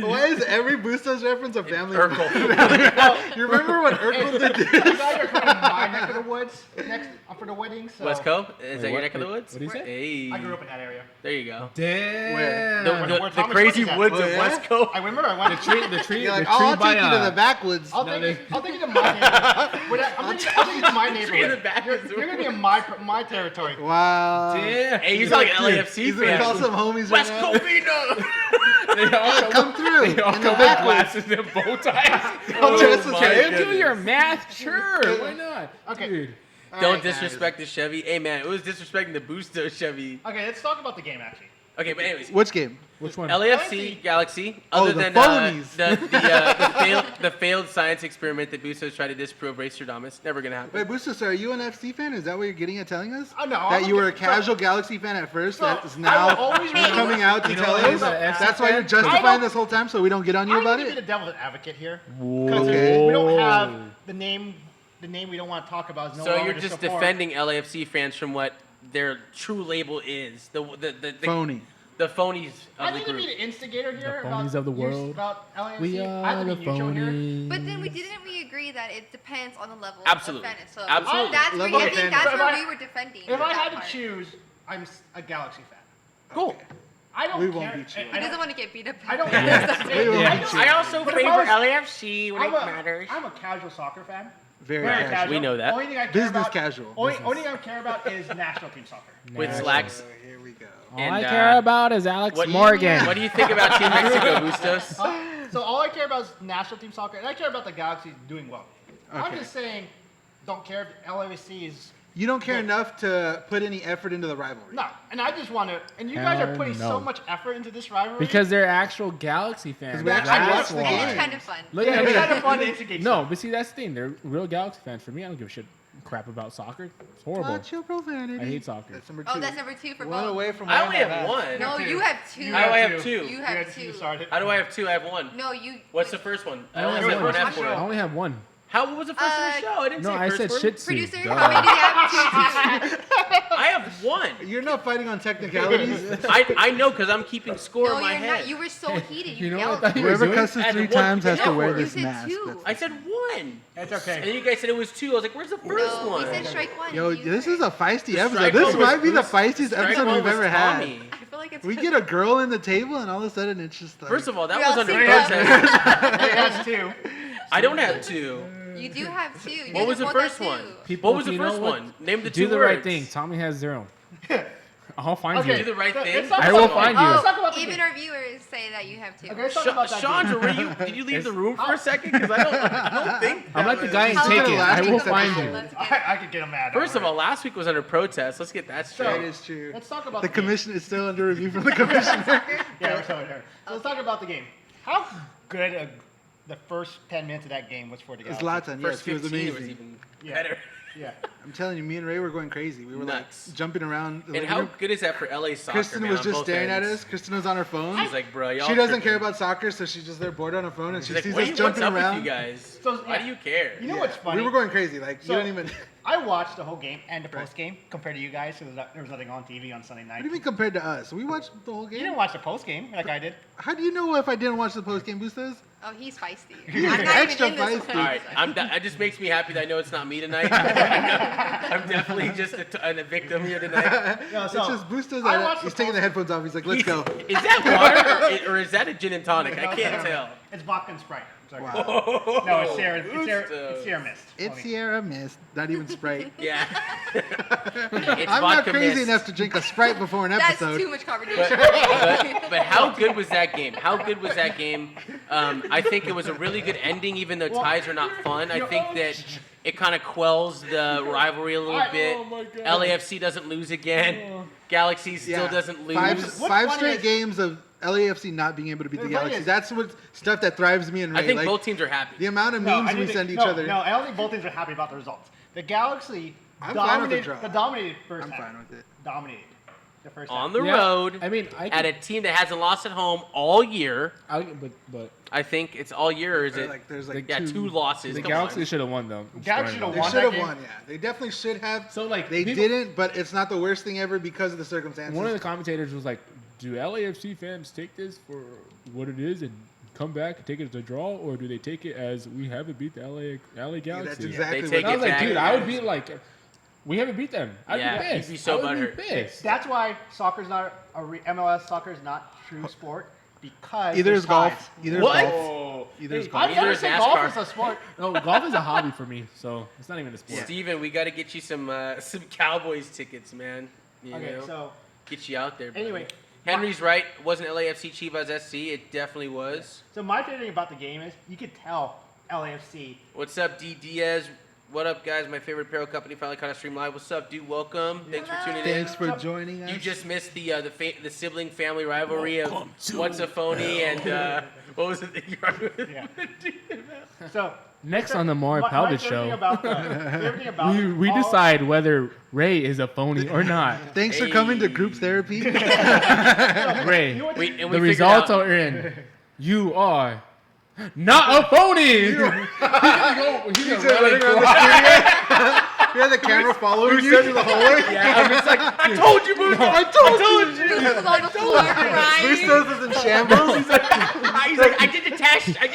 Why is every Bustos reference a family? Urkel. You remember when Urkel did You this? guys are coming to my neck of the woods next for the wedding. So West Coast? Is that your what- neck of the wait, woods? what did he say? Hey, I grew up in that area. there you go. Damn. Where? The, where the Thomas crazy Woods is at. woods Oh, of yeah? West Coast. I remember I went. The tree, You're like, the oh, tree I'll by take you to the backwoods. I'll No, take you to my neighborhood. I'm taking you to my Tree in the neighborhood. back is You're gonna be in my territory. Wow. Damn. Hey, he's like an Dude, LAFC he's gonna call fan. some homies West right now. Covina. They all Come through They all in the come with backwoods. glasses and bow ties. Come dress as my him. goodness. Do your math, sure. Why not? Okay. Dude. Don't disrespect the Chevy. Hey man, it was disrespecting the Busto Chevy. Okay, let's talk about the game actually. Okay, but anyways, Which game? Which one? LAFC Galaxy. Oh, Other the than Phonys. the failed science experiment that Bustos tried to disprove Racerdamus, never gonna happen. Wait, Bustos, are you an FC fan? Is that what you're getting at telling us? Oh, no, That I'm you were a so- casual Galaxy fan at first, so that is I now will always remember- coming out to You know tell what, us. he's a FC That's why fan? you're I justifying don't- this whole time, so we don't get on you I'm about going to be it. the devil's advocate here. Whoa. Because Okay. we don't have the name we don't want to talk about. Is no So longer you're to just support. defending LAFC fans from what their true label is. The Phony. The phonies I of the need to be group. the instigator here. The about phonies of the use- world. About LAFC. We I are have the to be neutral here. phonies. But then didn't we agree that it depends on the level Absolutely. of fairness? So Absolutely. that's where Level I of think fairness. that's So if where I- we were defending. If I that had part. to choose, I'm a Galaxy fan. Cool. Okay. I don't We care. won't beat you. He doesn't want to get beat up. I don't. Yeah. I also But if favor I was- LAFC when I'm it a- matters. I'm a casual soccer fan. Very Very casual. casual. We know that. Only thing I care Business about, casual. Only thing I care about is national team soccer. With Nice. slacks. Here we go. All And, I care about is Alex Morgan. What do you think about Team Mexico, Bustos? So all I care about is national team soccer, and I care about the Galaxy doing well. I'm Okay. just saying, don't care if LAFC is You don't care No. enough to put any effort into the rivalry. no, and I just want to. And you guys are Hell putting so no. much effort into this rivalry Because they're actual Galaxy fans. we actually That's watch the why. game. It's kind of fun. Look, Yeah, I it's mean, kind of fun to instigate. no, but see, that's the thing. They're real Galaxy fans. For me, I don't give a shit crap about soccer. It's horrible. Watch your profanity. I hate soccer. That's number two. Oh, that's number 2 for One both. away from I one only that have has. one. No, you have 2. You How do I have two? You You have had 2. started. How do I have two? I have one. No, you. What's the first one? I I only only have have one one. F for Show. I it. only have one. How what was the first one in the show? I didn't No, say I first said word. shit suit. Producer, Duh. how many do you have? 2. I have one. You're not fighting on technicalities. I know because I'm keeping score No, in my you're head. not. You were so heated. You You know yelled. what I thought you were Whoever doing? cusses And 3 one times has to F wear word. this You said mask. 2. That's- I said one. It's And okay. then you guys said it was two. I was like, where's the first No, one? he said strike 1. Yo, You this were- is a feisty The episode. strike This one was might be the Bruce- feistiest strike episode one we've was ever had. Tommy. I feel like it's We get a girl in the table, and all of a sudden it's just like. First of all, that We was all under see that. protest. Hey, that's 2. I don't have two. You do have 2. You What was just the want that first one? 2. People, What was the you know first what? one? Name the Do two the words. right thing. Tommy has 0. I'll find Okay. Do the right thing. Let's talk I will about- find you. Let's talk about the Even game. our viewers say that you have 2. Okay, let's talk about that game. Chandra, did you leave the room for a second? Because I don't think. I'm like the that guy in was- How Taken. long I did will it find take? you. Let's get I could get him mad. First of all, last week was under protest. Let's get that That straight. is true. let's talk about The the game. commission is still under review from the commissioner. Yeah, we're still here. So let's talk about the game. How good the first 10 minutes of that game was for the It's Galaxy. Zlatan, First yes, he was 15 was amazing. even Yeah. better. Yeah. I'm telling you, me and Ray were going crazy. We were Nuts. like jumping around. the And living how room. good is that for LA soccer? Kristen man, was on just both staring at ends? us. Kristen was on her phone. She's like, bro, y'all. She doesn't tripping." care about soccer, so she's just there bored on her phone, and She's she like, sees what us do you, what's jumping up around. with you guys? So, Why yeah. do you care? You know Yeah. what's funny? We were going crazy. Like So- you don't even. I watched the whole game and the post game compared to you guys. So there was nothing on TV on Sunday night. What do you mean compared to us? We watched the whole You game. didn't watch the post game like I did. How do you know if I didn't watch the post game, Boostos? Oh, he's feisty. He's I'm not extra even in this feisty. one. All right, it just makes me happy that I know it's not me tonight. I'm definitely just a victim here tonight. No, It's so just Boostos. I watched He's the taking the post- headphones off. He's like, "Let's go." Is that water or is that a gin and tonic? I can't tell. It's vodka and Sprite. Sorry. Wow. No, it's Sierra. It's Sierra Mist. It's Only. Sierra Mist, not even Sprite. Yeah. It's I'm not vodka crazy mist. enough to drink a Sprite before an That's episode. too much conversation. But how good was that game? How good was that game? I think it was a really good ending, even though ties are not fun. I think that it kind of quells the rivalry a little bit. oh my God. LAFC doesn't lose again. Galaxy still Yeah. doesn't lose. Five funny straight is- games of LAFC not being able to beat the The funny Galaxy. is- That's what stuff that thrives me and Ray. I think like, both teams are happy. the amount of No, memes I we think send each no, other. No, I don't think both teams are happy about the results. The Galaxy I'm fine with the dominated. draw. The dominated first I'm half. fine with it. Dominated the first On half. the Yeah, road, I mean, I at a team that hasn't lost at home all year. but I think it's all year, or is it? Like there's like Yeah, two losses. the Come Galaxy on. should have won though. Galaxy should've They won should that have game. won, yeah. They definitely should have. So like They people- didn't, but it's not the worst thing ever because of the circumstances. One of the commentators was like, "Do LAFC fans take this for what it is and come back and take it as a draw, or do they take it as we haven't beat the LA Galaxy?" Yeah, that's They exactly take And I it was like, back. dude, I would be like, we haven't beat them. I'd Yeah, be you'd pissed. be so I would butthurt. be pissed. That's why soccer's not MLS soccer is not true sport because Either there's is golf. ties. Either is What? golf. Either is Hey, golf. I've Neither never is said NASCAR. golf is a sport. No, golf is a hobby for me, so it's not even a sport. Steven, we got to get you some Cowboys tickets, man. You Okay, know? so Get you out there. buddy. Anyway, Henry's right. It wasn't LAFC Chivas SC. It definitely was. my favorite thing about the game is you could tell LAFC. What's up, D Diaz? What up, guys? My favorite apparel company finally caught us stream live. What's up, dude? Welcome. Thanks for tuning in. Thanks for joining us. You just missed the sibling family rivalry of what's a phony and what was it that you were Yeah. So Next on the Mario Palvich show, we all- decide whether Ray is a phony or not. Thanks for coming to group therapy. Ray, You know what- We- and we the figured results out- are in. You are not a phony. He's gonna running around the studio. You have the camera following you through the hallway. Yeah, I'm just like, I told you, Booster. I told you. Bruce was on the floor crying. Bustos is in shambles. He's like, I did the test. I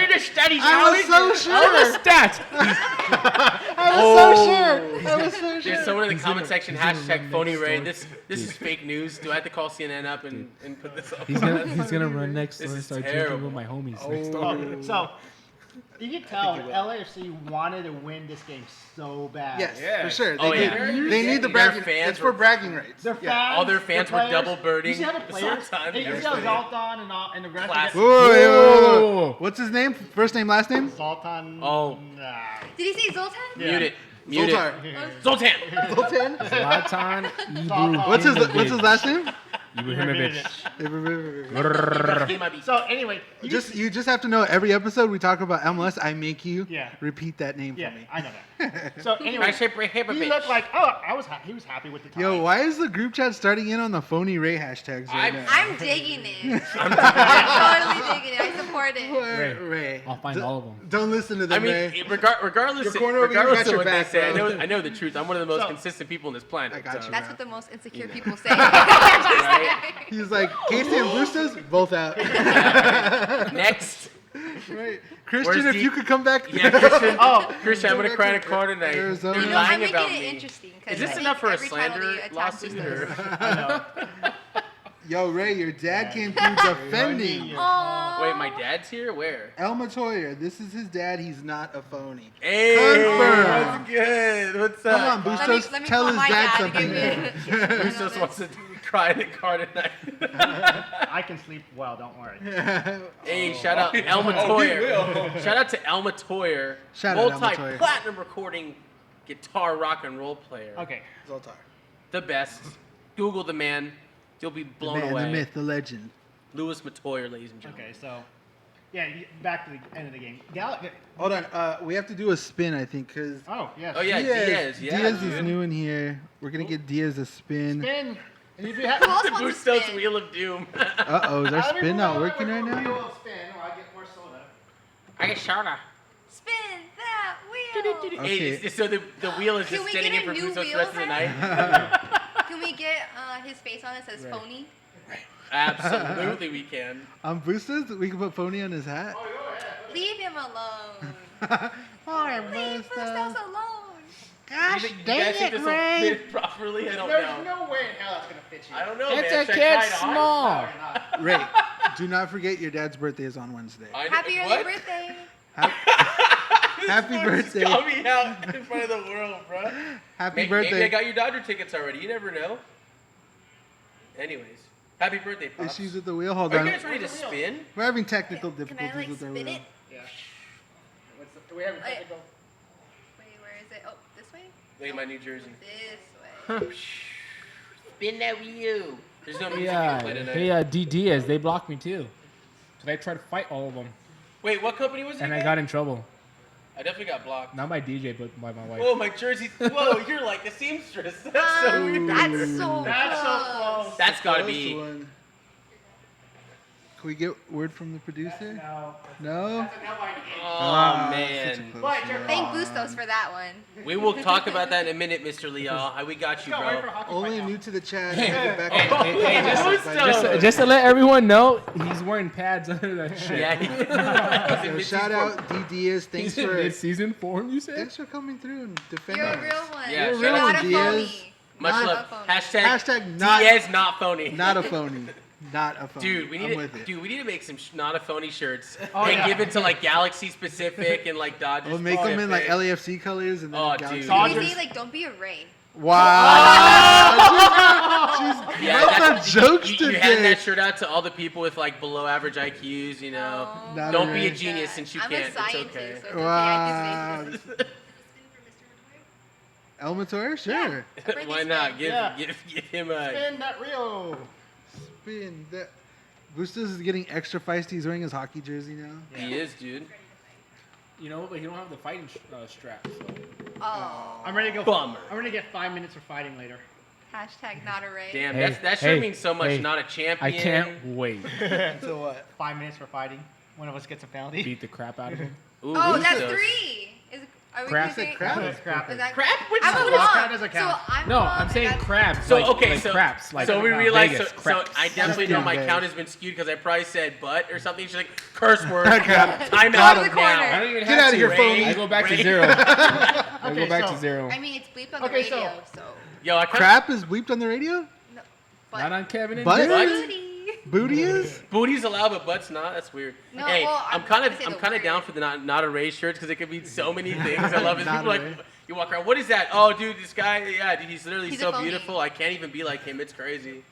did the studies. I was so sure. All the stats. I was so sure. I was so There's sure. someone in the comment section, hashtag phony next Ray. door. This is fake news. Do I have to call CNN up and put this up? He's gonna run next door This and is start terrible. drinking with my homies next door. So you can tell LAFC wanted to win this game so bad. Yes, Yeah. for sure. Oh, They, yeah. they need the Their bragging. fans It's for were- bragging rights. Their Yeah. fans, All their fans their were players, double birding You see how the players? Zoltan You see how yesterday. Zoltan and the rest Classic. of Whoa, wait, Whoa. What's his name? First name, last name? Zoltan. Oh. Nah. Did he say Zoltan? Yeah. Mute it. Mute Zoltar. it. Zoltan. Zoltan? Zlatan What's his last name? Ibrahimovic. He might be. So anyway, You just have to know every episode we talk about MLS, I make you Yeah. repeat that name yeah, for me. I know that. So anyway, I say Ibrahimovic. he looked like he was happy with the time. Yo, why is the group chat starting in on the phony Ray hashtags right now? I'm digging it. I'm totally digging it. I support it. Ray. I'll find all of them. Don't listen to I them, mean, Ray. regardless, Your corner over here regardless got of your what back, they say, bro. I know the truth. I'm one of the most So- consistent people on this planet. I got you. That's what the most insecure people say. Right? He's like, Casey and Bustos, both out. Next. Right. Christian, Where's if the- you could come back. Yeah, Christian. Oh, Christian, I'm gonna cry in a corner tonight. Arizona. They're You know, I'm lying making about it me. interesting. 'cause Is this I enough think for a every time slander they attack lawsuit? Bustos. Or? I know. Yo, Ray, your dad came through defending. Aw. Wait, my dad's here? Where? El Matoya, this is his dad. He's not a phony. Hey, Confirm. what's good? What's Come up? on, Bustos, Let me tell call his my dad dad to give something. me a- Bustos wants to cry in the car tonight. I can sleep well. Don't worry. Hey, shout out Elma Toyer. Shout out to Elma Toyer, Shout out Elma Toyer. multi-platinum recording guitar rock and roll player. Okay. Zoltar. The best. Google the man. You'll be The blown man, away. the myth, the legend. Louis Matoyer, ladies and gentlemen. Okay. So, yeah. Back to the end of the game. Hold on, we have to do a spin, I think, because Oh yes. Oh yeah, Diaz. Yeah, Diaz dude. is new in here. We're gonna get Diaz a spin. Spin. And if you Who have, else The wants to Bustos spin? Wheel of Doom. Uh-oh, is our Let me spin move not on working with right a now? wheel of spin, or I get more soda. I get soda. Spin that wheel. Okay. So the wheel is Can just we standing get in a for new Bustos the wheel rest of the then? night. Can we get his face on it says phony? Absolutely, we can. Bustos, we can put phony on his hat. Leave him alone. Alright, Leave Bustos alone. Gosh, You guys think this will fit properly? I don't There's know. no way in hell it's gonna fit you. I don't know, It's man. a Should I kid try it on? small. Ray, do not forget your dad's birthday is on Wednesday. I- Happy early what? birthday. Happy birthday. Call me out in front of the world, bro. Happy Maybe birthday. I got your Dodger tickets already. You never know. Anyways, happy birthday, Pops. Issues with the wheel. Hold Are on. you guys ready to spin? We're having technical Can I difficulties like with our spin wheel. it? Yeah. Do we have a Wait. technical? Wait, where is it? Oh, this way? Look at my New Jersey. This way. Spin that wheel. There's no music Yeah. to play tonight. Hey, D Diaz, they blocked me too. So I tried to fight all of them, Wait, what company was it? and I again? got in trouble. I definitely got blocked. Not by DJ, but by my wife. Whoa, my jersey. Whoa, you're like the seamstress. That's so weird. That's so That's so close. close. That's gotta Close be. one. Can we get word from the producer? No. No? That's a no idea. Oh, Such a man. close But one. you're Thank Bustos for that one. We will talk about that in a minute, Mr. Leal. We got you, Go wait for bro. hockey Only right now. new to the chat. Get back Hey, on. hey, Just to let everyone know, he's wearing pads under that shit. Yeah. So shout out D Diaz. Thanks He's in for mid-season form, you said? thanks for coming through and defending. You're a us. real one. Yeah, You're shout not out a to phony. Diaz. Much Not love. a phony. Hashtag not Diaz not phony. not a phony. Not a phony. Dude, we I'm need with to, it. dude, we need to make some not a phony shirts Oh, and yeah. give it to like Galaxy specific and like Dodgers. We'll make them in like specific. LAFC colors and then Oh, Galaxy. dude. Can we Dodgers. say like don't be a Ray? Wow. She's Yeah, got that's some jokes you today. hand that shirt out to all the people with like below average IQs. You know, Oh, Not don't a be a race. genius since you I'm can't. a It's scientist, okay. so it's Wow. okay. I can Elmator? Sure. Britney Why not? Spears. Give Yeah. give him a. Spin that reel. Spin that. Bustos is getting extra feisty. He's wearing his hockey jersey now. He is, dude. You know, but you don't have the fighting strap. So. Oh. I'm ready to go. Bummer. I'm ready to get 5 minutes for fighting later. Hashtag not a race. Damn, Hey, that sure hey, means so much. hey, Not a champion. I can't wait. So what? 5 minutes for fighting. One of us gets a penalty. Beat the crap out of him. Ooh, Oh, that's Bustos. 3. Are we Crap. using- Said crap. That's crap. Is that Crap? Which I'm is a what? mom. Crap doesn't count. So I'm No, a mom, I'm and saying that's- crabs. So like, okay, like so craps. Like so we realized Vegas, so craps. I definitely know my Vegas. count has been skewed because I probably said butt or something. She's like curse word. Crap. Time Go out to the now. corner. I don't even Get have out of to. here, Ray. phony. I go back to Ray. zero. I Okay, go back so- to zero. I mean, it's bleeped on the Okay, so- radio, so. Yo, I kind Crap is bleeped on the radio? No, Not but on Kevin and But- Jerry. booty. Booty is? booty's allowed, but butt's not. That's weird. No, hey, well, I'm I'm kind gonna of say I'm the kind of word. down for the not a race shirts because it could mean so many things. I love it. Not People a like race. you walk around. What is that? Oh, dude, this guy. Yeah, dude, he's literally He's so a phony. beautiful. I can't even be like him. It's crazy.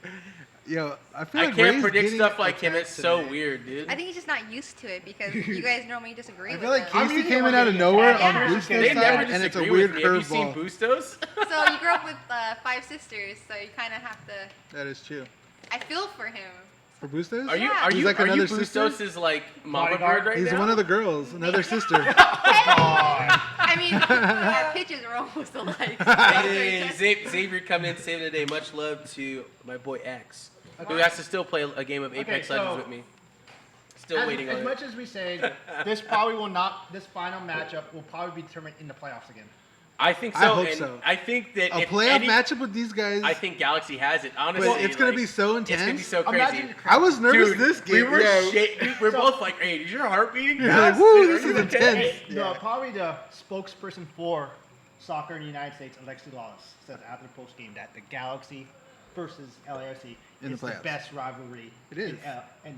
Yo, I feel I like can't Ray's predict getting stuff like him. attacked It's so today. weird, dude. I think he's just not used to it because you guys normally disagree I with feel like him. I'm Casey usually came the in one out of getting nowhere attacked. on Yeah. Bustos' They never side, and it's a disagree weird with me. Have you seen curveball. Bustos? So you grew up with 5 sisters, so you kind of have to. That is true. I feel for him. For Bustos? Are you Yeah. are He's you like are you another sister? Bustos' like mama Bodyguard? bird right He's now? one of the girls, another sister. I mean, our pitches are almost alike. Hey, Xavier coming in saving the day. Much love to my boy X, who has to still play a game of Apex Okay, so- Legends with me. Still As, waiting as on much it. as we say, this probably will not. This final matchup will probably be determined in the playoffs again. I think so. I hope and so. I think that A if playoff any, matchup with these guys, I think Galaxy has it. Honestly, but it's gonna like, be so It's gonna be intense. so crazy. Imagine I was nervous Dude, this game. we were yeah. dude, we're both like, hey, is your heart beating? Yeah, fast? woo, Dude, this are you is okay? intense. Hey, no, probably the spokesperson for soccer in the United States, Alexi Lawless, says after the post game that the Galaxy versus LAFC In the is the playoffs. best rivalry. It is. In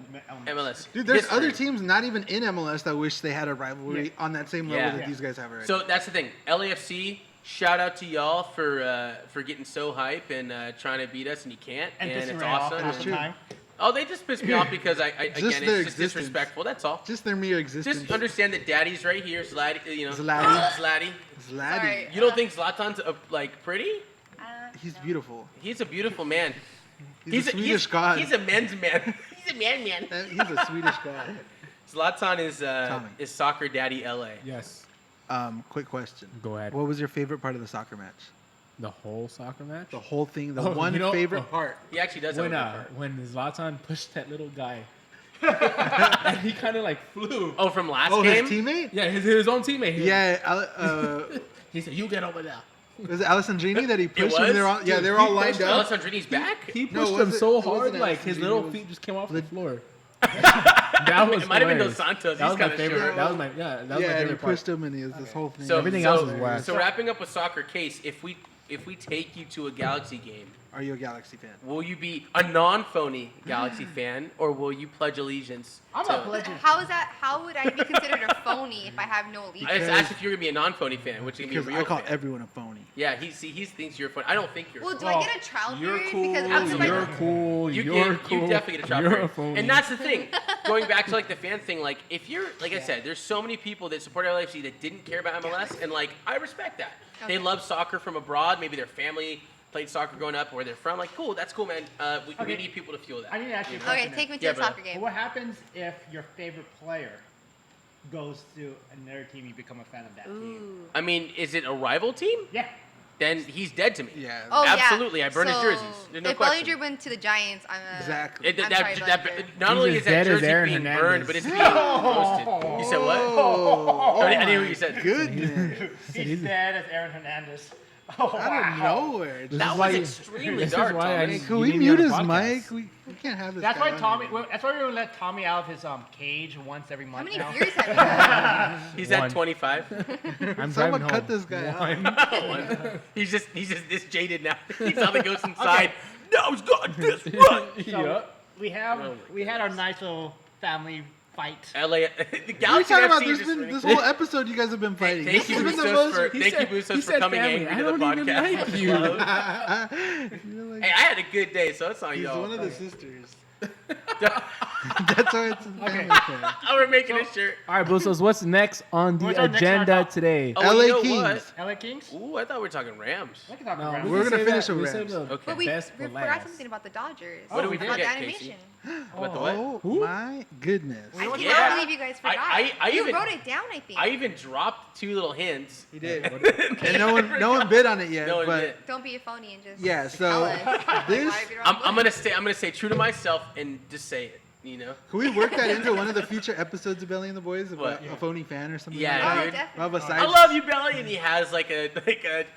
MLS. Dude, there's History. other teams not even in MLS that wish they had a rivalry Yeah. on that same level Yeah. that Yeah. these guys have already. So that's the thing. LAFC, shout out to y'all for getting so hype and trying to beat us, and you can't, And and pissing it's Ray off awesome. half That's the true. time. Oh, they just pissed me off because again, their it's just existence. disrespectful. That's all. just their mere existence. Just understand that Daddy's right here, Zlatty. You know, Zlatty. Zlatty. Zlatty. Sorry. You don't think Zlatan's like pretty? He's No. beautiful. He's a beautiful man. He's a Swedish god. He's a men's man. He's a man. He's a Swedish god. Zlatan Tommy. is soccer daddy LA. Yes. Quick question. Go ahead. What was your favorite part of the soccer match? The whole soccer match? The whole thing. The Oh, one you know- favorite oh. part. He actually does have When a good part. when Zlatan pushed that little guy, and he kind of like flew. Oh, from last Oh, game? his teammate? Yeah, his own teammate. Yeah. He said, "You get over there." Was it Alessandrini that he pushed was? him? They're all, yeah, Dude, they're all he lined pushed up. Alessandrini's back? He No, pushed was him it- so it hard, wasn't like his Alessandrini, little it was- feet just came off the- the floor. That was It might have been Dos hilarious. Santos. That He's was my kinda favorite. short. That was my that was my Yeah, and he favorite part. pushed him, and he was this whole thing. So, Everything so, else is whack. So wrapping up with soccer case, if we take you to a Galaxy game, Are you a Galaxy fan? will you be a non-phony Galaxy fan, or will you pledge allegiance? I'm to, a legend. How is that? How would I be considered a phony if I have no I allegiance? just asked if you're gonna be a non-phony fan, which is gonna be a Because real I call fan. everyone a phony. Yeah, he thinks you're a phony. I don't think you're. Well, a do phony. I get a trial You're period? cool. Because Absolutely. You're cool. You You're get, cool. you definitely get a job. You're for a it. phony. And that's the thing. Going back to like the fan thing, like if you're like I said, there's so many people that support LAFC that didn't care about MLS, and like I respect that. They Okay. love soccer from abroad. Maybe their family played soccer growing up, where they're from. Like, cool, that's cool, man. We Okay. need people to fuel that. I need to ask you a Okay, question. take me to Yeah, a brother. soccer game. What happens if your favorite player goes to another team, you become a fan of that team? Ooh. I mean, is it a rival team? Yeah. Then he's dead to me. Yeah. Oh, Absolutely, yeah. I burn his So, jerseys. There's no if question. Bellinger went to the Giants, I'm a... Exactly. It, I'm that, sorry, that, Bellinger. not He's only as is that dead as jersey Aaron being Hernandez. burned, but it's being roasted. You said what? Oh, I didn't hear what you said. Goodness. He's dead as Aaron Hernandez. Oh, Out of wow. nowhere. This That is was why you- extremely this is dark, why I Tommy. didn't- Can you we need me mute on his the podcast. mic? We can't have this That's guy why on Tommy. here. well, That's why we would let Tommy out of his cage once every How month. many now. beers have you had? He's One. at 25. I'm Someone driving cut home. this guy out. One. he's just this jaded now. He saw the ghost inside. No, it's got this right. So Yup. we had our nice little family fight. LA, the What are you Galaxy talking about? FC There's just been really- this whole episode you guys have been fighting. Thank This you, has been the Bustos, most. for He thank said- you, Bustos, he for said coming family. angry I to the don't even podcast. like you. You're like, Hey, I had a good day, so it's on he's y'all. one of the sisters. That's why it's a family affair. Oh, we're making a shirt. All right, Bustos, what's next on the What's our next agenda round? today? Oh, LA you know Kings. what? LA Kings. Ooh, I thought we were talking Rams. I can talk No, about We're can gonna save finish that- with we Rams. saved the Okay. But we best for forgot last. something about the Dodgers. What did we about forget, the Casey? animation. What the what? Oh Who? my goodness. I cannot Yeah. believe you guys forgot. I you even- wrote it down, I think. I even dropped 2 little hints. He did. And no one bid on it yet. No one but did. Don't be a phony and just yeah, tell so us. Like, this why are you I'm gonna stay true to myself and just say it. You know. can we work that into one of the future episodes of Belly and the Boys about What? a phony fan or something? Yeah, like Oh, that? dude. definitely. We'll have a side. I love you, Belly, and he has like a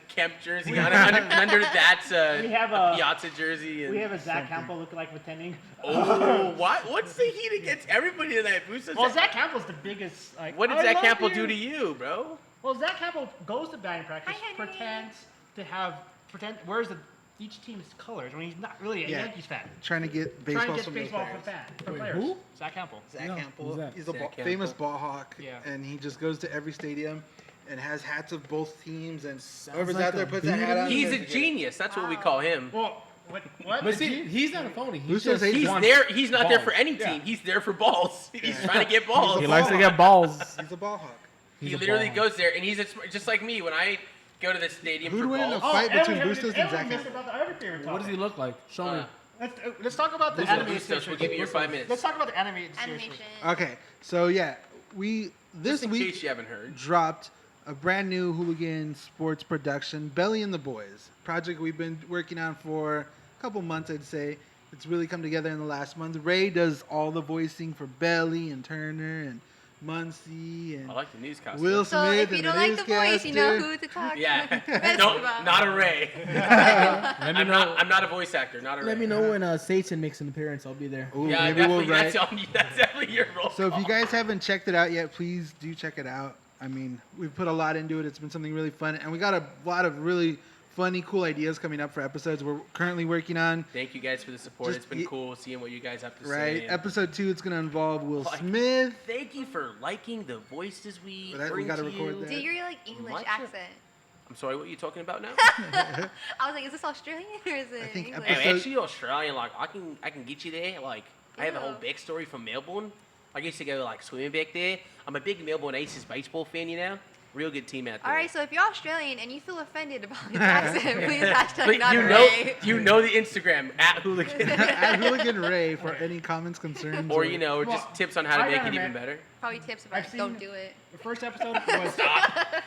Kemp jersey on under that's We have a- Piazza jersey. And, We have a Zach Campbell look-alike pretending. oh, what? What's the heat against everybody tonight, Booster? Well, Zach Campbell's the biggest. Like, What did I Zach love Campbell you. do to you, bro? Well, Zach Campbell goes to batting practice, Hi, honey. wears each team's colors when he's not really a Yeah. Yankees fan. Trying to get Trying baseball to get from baseball those for players. for players. who? Zach Campbell. Zach No, Campbell. who's that? He's a Zach Campbell. famous ball hawk, Yeah. and he just goes to every stadium and has hats of both teams. And Sounds whoever's like out there a puts that hat on. He's and a says, genius. That's what we call him. Well, what? But see, he's not a phony. Who He's says just he's He's wants there. He's not there for balls. any team. He's there for balls. He's trying to get He's balls. a He ball likes to hawk. get balls. He's a ball hawk. He's He a literally ball. goes there, and he's just like me. When I go to the stadium Who'd for win in a balls, fight and between we haven't- Bustos and and we Zach missed Campbell? about the other favorite What does he topic. look like? Show me. Let's talk about the Bustos, animated Bustos, we'll series. give you your 5 minutes. Let's talk about the animated series. Animation. Okay, so yeah, we this Just in week case you haven't heard. dropped a brand new Hooligan sports production, Belly and the Boys, project we've been working on for a couple months, I'd say. It's really come together in the last month. Ray does all the voicing for Belly and Turner and Muncie and I like the newscaster. Will So Smith if you and don't like the voice, you know newscaster. who to talk Yeah. best No, about. not a Ray. Let me I'm know. not a voice actor. Not a Ray. Let me know when Satan makes an appearance. I'll be there. Ooh, Yeah, maybe we'll definitely. write. That's on you. That's definitely your role. So if you call. guys haven't checked it out yet, please do check it out. I mean, we've put a lot into it. It's been something really fun, and we got a lot of really funny, cool ideas coming up for episodes we're currently working on. Thank you guys for the support. Just It's been y- cool seeing what you guys have to Right, say. episode 2, it's gonna involve Will Like- Smith. Thank you for liking the voices we Well, that- we bring gotta to record you. that. Do your like English Much of- accent? I'm sorry, what are you talking about now? I was like, is this Australian or is it I think English? I'm episode- actually Australian. Like I can get you there. Like I have a whole Yeah. backstory from Melbourne. I used to go like swimming back there. I'm a big Melbourne Aces baseball fan. You know, real good team out there. All right, so if you're Australian and you feel offended about his accent, please hashtag But not you Ray. know, you know the Instagram at Hooligan, At Hooligan Ray for any comments, concerns, or you know, or just Well, tips on how to I make gotta it even admit- better. Probably tips about I've it. Don't seen- do it. The first episode was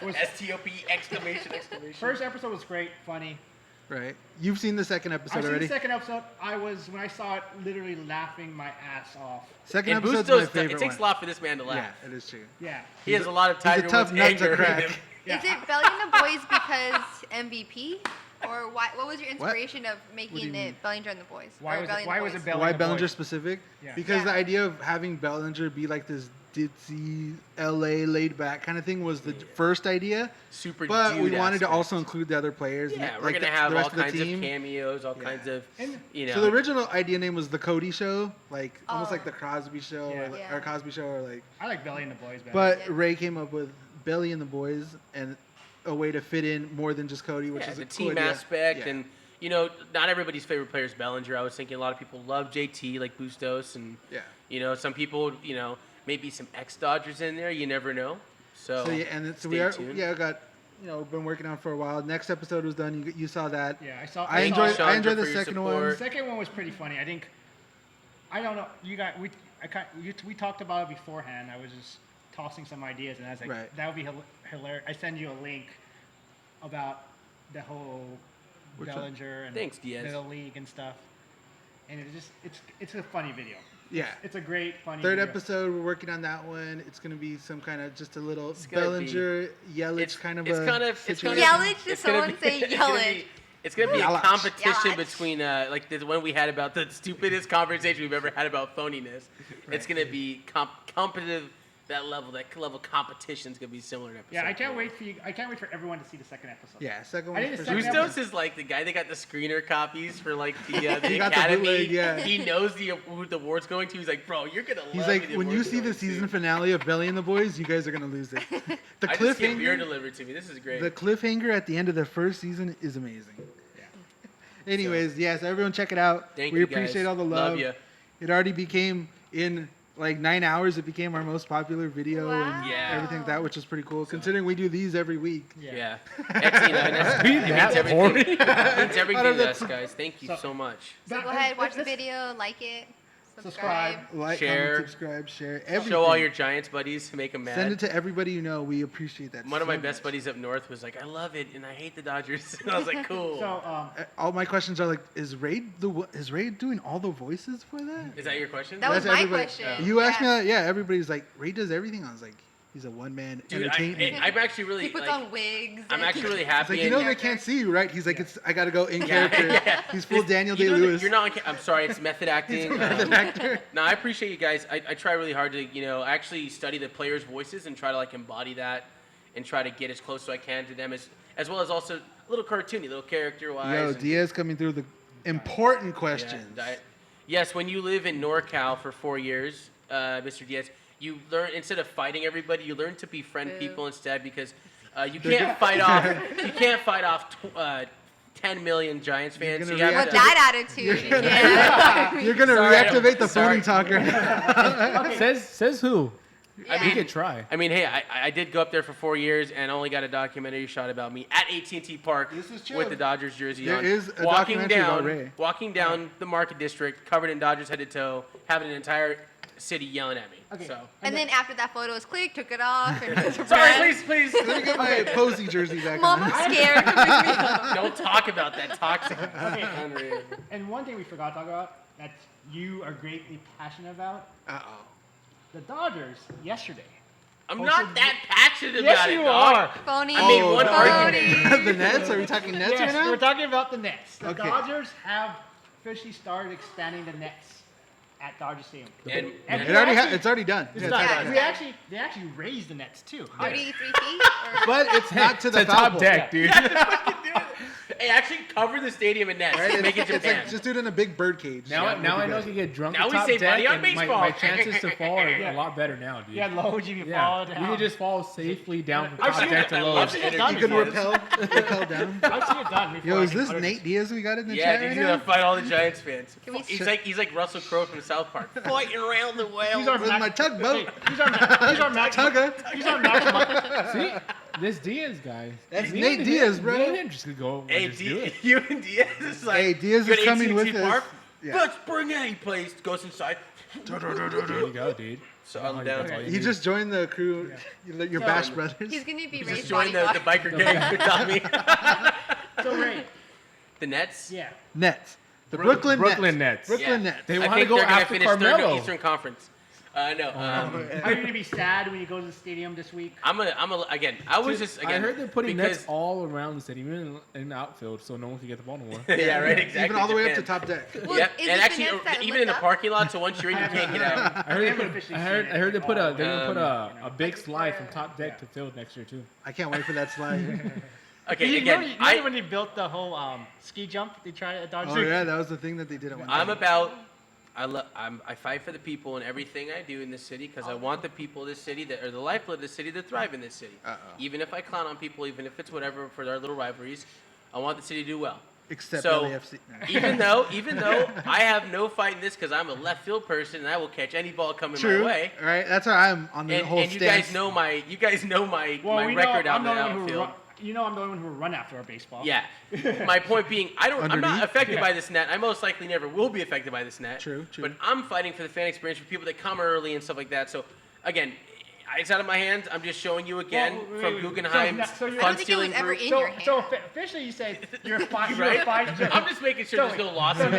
was STOP exclamation exclamation. first episode was great, funny. right. You've seen the second episode I've seen already. the second episode. When I saw it, literally laughing my ass off. Second And episode's my Bustos, favorite it takes one. a lot for this man to Yeah, laugh. it is true. Yeah. He has a lot of He's Tiger a tough Woods nut anger to in crack. him. Is it Belly and the Boys because MVP? Or why? What was your inspiration of do you making mean? it Bellinger and the Boys? Why Or was Belly it? and Why the was Boys? it Belly? Why and the Bellinger Boys? specific? Yeah. Because the Yeah. idea of having Bellinger be like this ditzy, LA laid back kind of thing was the first idea. Super But we dude wanted to aspect. also include the other players. Yeah, and, we're like, gonna the have all rest of the kinds of team. cameos, all Yeah. kinds of, And- you know. So the original idea name was the Cody Show, like almost Oh. like the Crosby Show Yeah. or, Yeah. or Cosby Show, or like. I like Belly and the Boys better. But Yeah. Ray came up with Belly and the Boys and a way to fit in more than just Cody, which yeah, is the a cool team idea. aspect, Yeah. and you know, not everybody's favorite player is Bellinger. I was thinking a lot of people love JT, like Bustos, and Yeah. you know, some people, you know, maybe some ex-Dodgers in there. You never know. So, So yeah, and it's, stay we are tuned. got been working on it for a while. Next episode was done. You saw that. yeah, I saw. I saw- enjoyed Chandra the for your second one. The support. second one was pretty funny. I don't know. You got we talked about it beforehand. I was just tossing some ideas, and I was like, Right. that would be hilarious. I send you a link about the whole Which one? Bellinger and Thanks, Diaz. the league and stuff. And it's a funny video. Yeah. It's a great funny. Third video. episode, we're working on that one. It's gonna be some kind of just a little It's gonna Bellinger Yelich it's kind of it's a kind of situation. Yelich? Did it's gonna someone be- say it's gonna Yelich? be- It's gonna be a Yelich. competition Yelich. between like the one we had about the stupidest conversation we've ever had about phoniness. It's Right. gonna be competitive that level of competition is gonna be similar in episode. Yeah, I can't 4. wait for you. I can't wait for everyone to see the second episode. Yeah, second I one. think the for second sure. episode- Bustos is like the guy that got the screener copies for like the He got the academy. bootleg, yeah. He knows who the award's going to. He's like, bro, you're gonna. He's love like, who the when you award's see the going season to. finale of Belly and the Boys, you guys are gonna lose it. The I just get beer cliffhanger, delivered to me. This is great. the cliffhanger at the end of the first season is amazing. Yeah. Anyways, yes, everyone check it out. Thank we you, guys. appreciate all the love. Love you. It already became in like 9 hours. It became our most popular video Wow. and Yeah. everything like that, which is pretty cool. Considering we do these every week. Yeah. That's, it means that everything. boring? It means everything don't to know. us, guys. Thank you so much. So go ahead, watch the video, like it, subscribe. Like, Share. comment, subscribe, share, everything. Show all your Giants buddies to make them mad. Send it to everybody you know. We appreciate that. One of so my best much. buddies up north was like, I love it and I hate the Dodgers. And I was like, cool. So All my questions are like, is Ray doing all the voices for that? Is that your question? That was That's my everybody. question. You asked me Yeah. that, yeah. Everybody's like, Ray does everything. I was like, he's a one-man Dude, entertainment. I'm actually really He puts like, on wigs. I'm and- actually really It's happy. like, you and- know they can't see you, right? He's like, I gotta go in Yeah, character. yeah. He's full Daniel You know that Day-Lewis. You're not. I'm sorry. It's method acting. Method actor. No, I appreciate you guys. I try really hard to actually study the players' voices and try to like embody that and try to get as close as I can to them as well as also a little cartoony, little character-wise. Yo, and- Diaz coming through the important yeah, questions. yes, when you live in NorCal for 4 years, Mr. Diaz, you learn instead of fighting everybody, you learn to befriend Boo. people instead because you can't fight off. You can't fight off 10 million Giants fans. gonna So you have With to- that attitude, yeah. You're gonna Sorry, reactivate the sorry. phone talker. Says who? Yeah. We could try. I mean, hey, I did go up there for 4 years and only got a documentary shot about me at AT&T Park This is true. with the Dodgers jersey There on. is a documentary about Ray. Walking down the Market District, covered in Dodgers head to toe, having an entire city yelling at me. Okay. So, And then after that photo was clicked, took it off. And it was sorry, red. please. Let me get my Posey jersey back Mom, on. I'm scared. Pick me up. Don't talk about that toxic. Okay. Unreal. And one thing we forgot to talk about that you are greatly passionate about, Uh-oh. the Dodgers yesterday. I'm not that passionate Yes, about you it, dog. are. Phony. I made one Phony. argument. The Nets? Are we talking Nets Yes, right now? we're talking about the Nets. The Okay. Dodgers have officially started expanding the Nets at Dodger Stadium. And, And It's already done. It's Yeah, done. done. They actually raised the Nets too. 33 feet? Or... But it's not to the It's a foul top pole. deck, dude. hey, actually cover the stadium in nets. Right? Make it It's Japan. like just do it in a big bird cage. Now Yeah, I we'll be know I good. can get drunk Now on we top save deck, money on and baseball. my chances to fall are Yeah. a lot better now, dude. Yeah, low you Yeah, fall we down. can just fall safely down from I've top seen deck it. to I low. love I've seen it it. done You can before. rappel down. I've seen it done before. Yo, I is can this utter- Nate Diaz we got in the Yeah, chat dude, right he's now? gonna fight all the Giants fans. Can we He's like Russell Crowe from South Park, fighting around the whale. These are With my tugboat. These are max. Tugga. These are max. See, this Diaz guy. That's me Nate and Diaz, him- bro. me and him just could go and Hey, just do it. you and Diaz is like. Hey, Diaz you is at coming AT&T with Park? us. Yeah. Let's bring it. He plays, goes inside. There you go, dude. So I'm down. That's all you He need. just joined the crew, your Bash Brothers. He's going to be Just Ray's joined the bodyguard. biker gang with Tommy. So Ray, The Nets? yeah. Nets. The Brooklyn Nets. Brooklyn Yeah. Nets. They I wanna think go they're gonna after finish third in the Carmelo. Eastern Conference. No. Are you gonna be sad when you go to the stadium this week? I'm again. I was just again. I heard they're putting because, nets all around the city, even in the outfield, so no one can get the ball no more. yeah, right. Exactly. Even all the way up to Japan. top deck. Well, Yep. is And this actually, the Nets that even look in the up? parking lot, so once you're in, you can't get out. I heard I they haven't put. officially I heard. seen I heard they it put all. a. They're gonna put Um, a big slide from top deck to field next year too. I can't wait for that slide. Okay, You again, remember when they built the whole ski jump? They tried it at Dodger Oh Stadium? yeah, that was the thing that they did at one time. I'm about. I fight for the people in everything I do in this city because I want the people of this city that are the lifeblood of this city to thrive in this city. Uh-oh. Even if I clown on people, even if it's whatever for our little rivalries, I want the city to do well. Except So, LAFC. No. even though I have no fight in this because I'm a left field person and I will catch any ball coming True. my way. All right, that's why I'm on the And, whole and you stance. guys know my Well, my we record know, out I'm in the the only one who outfield. run, you know I'm the only one who run after our baseball. Yeah. My point being, I'm not Underneath? affected Yeah. by this net. I most likely never will be affected by this net. True. But I'm fighting for the fan experience for people that come early and stuff like that. So, again, it's out of my hands. I'm just showing you again Well, from wait. Guggenheim's So you're- I fun don't think it stealing was ever group. in So, your hand. so officially you said you're fighting. Right? You're I'm just making sure So there's no wait, lawsuits.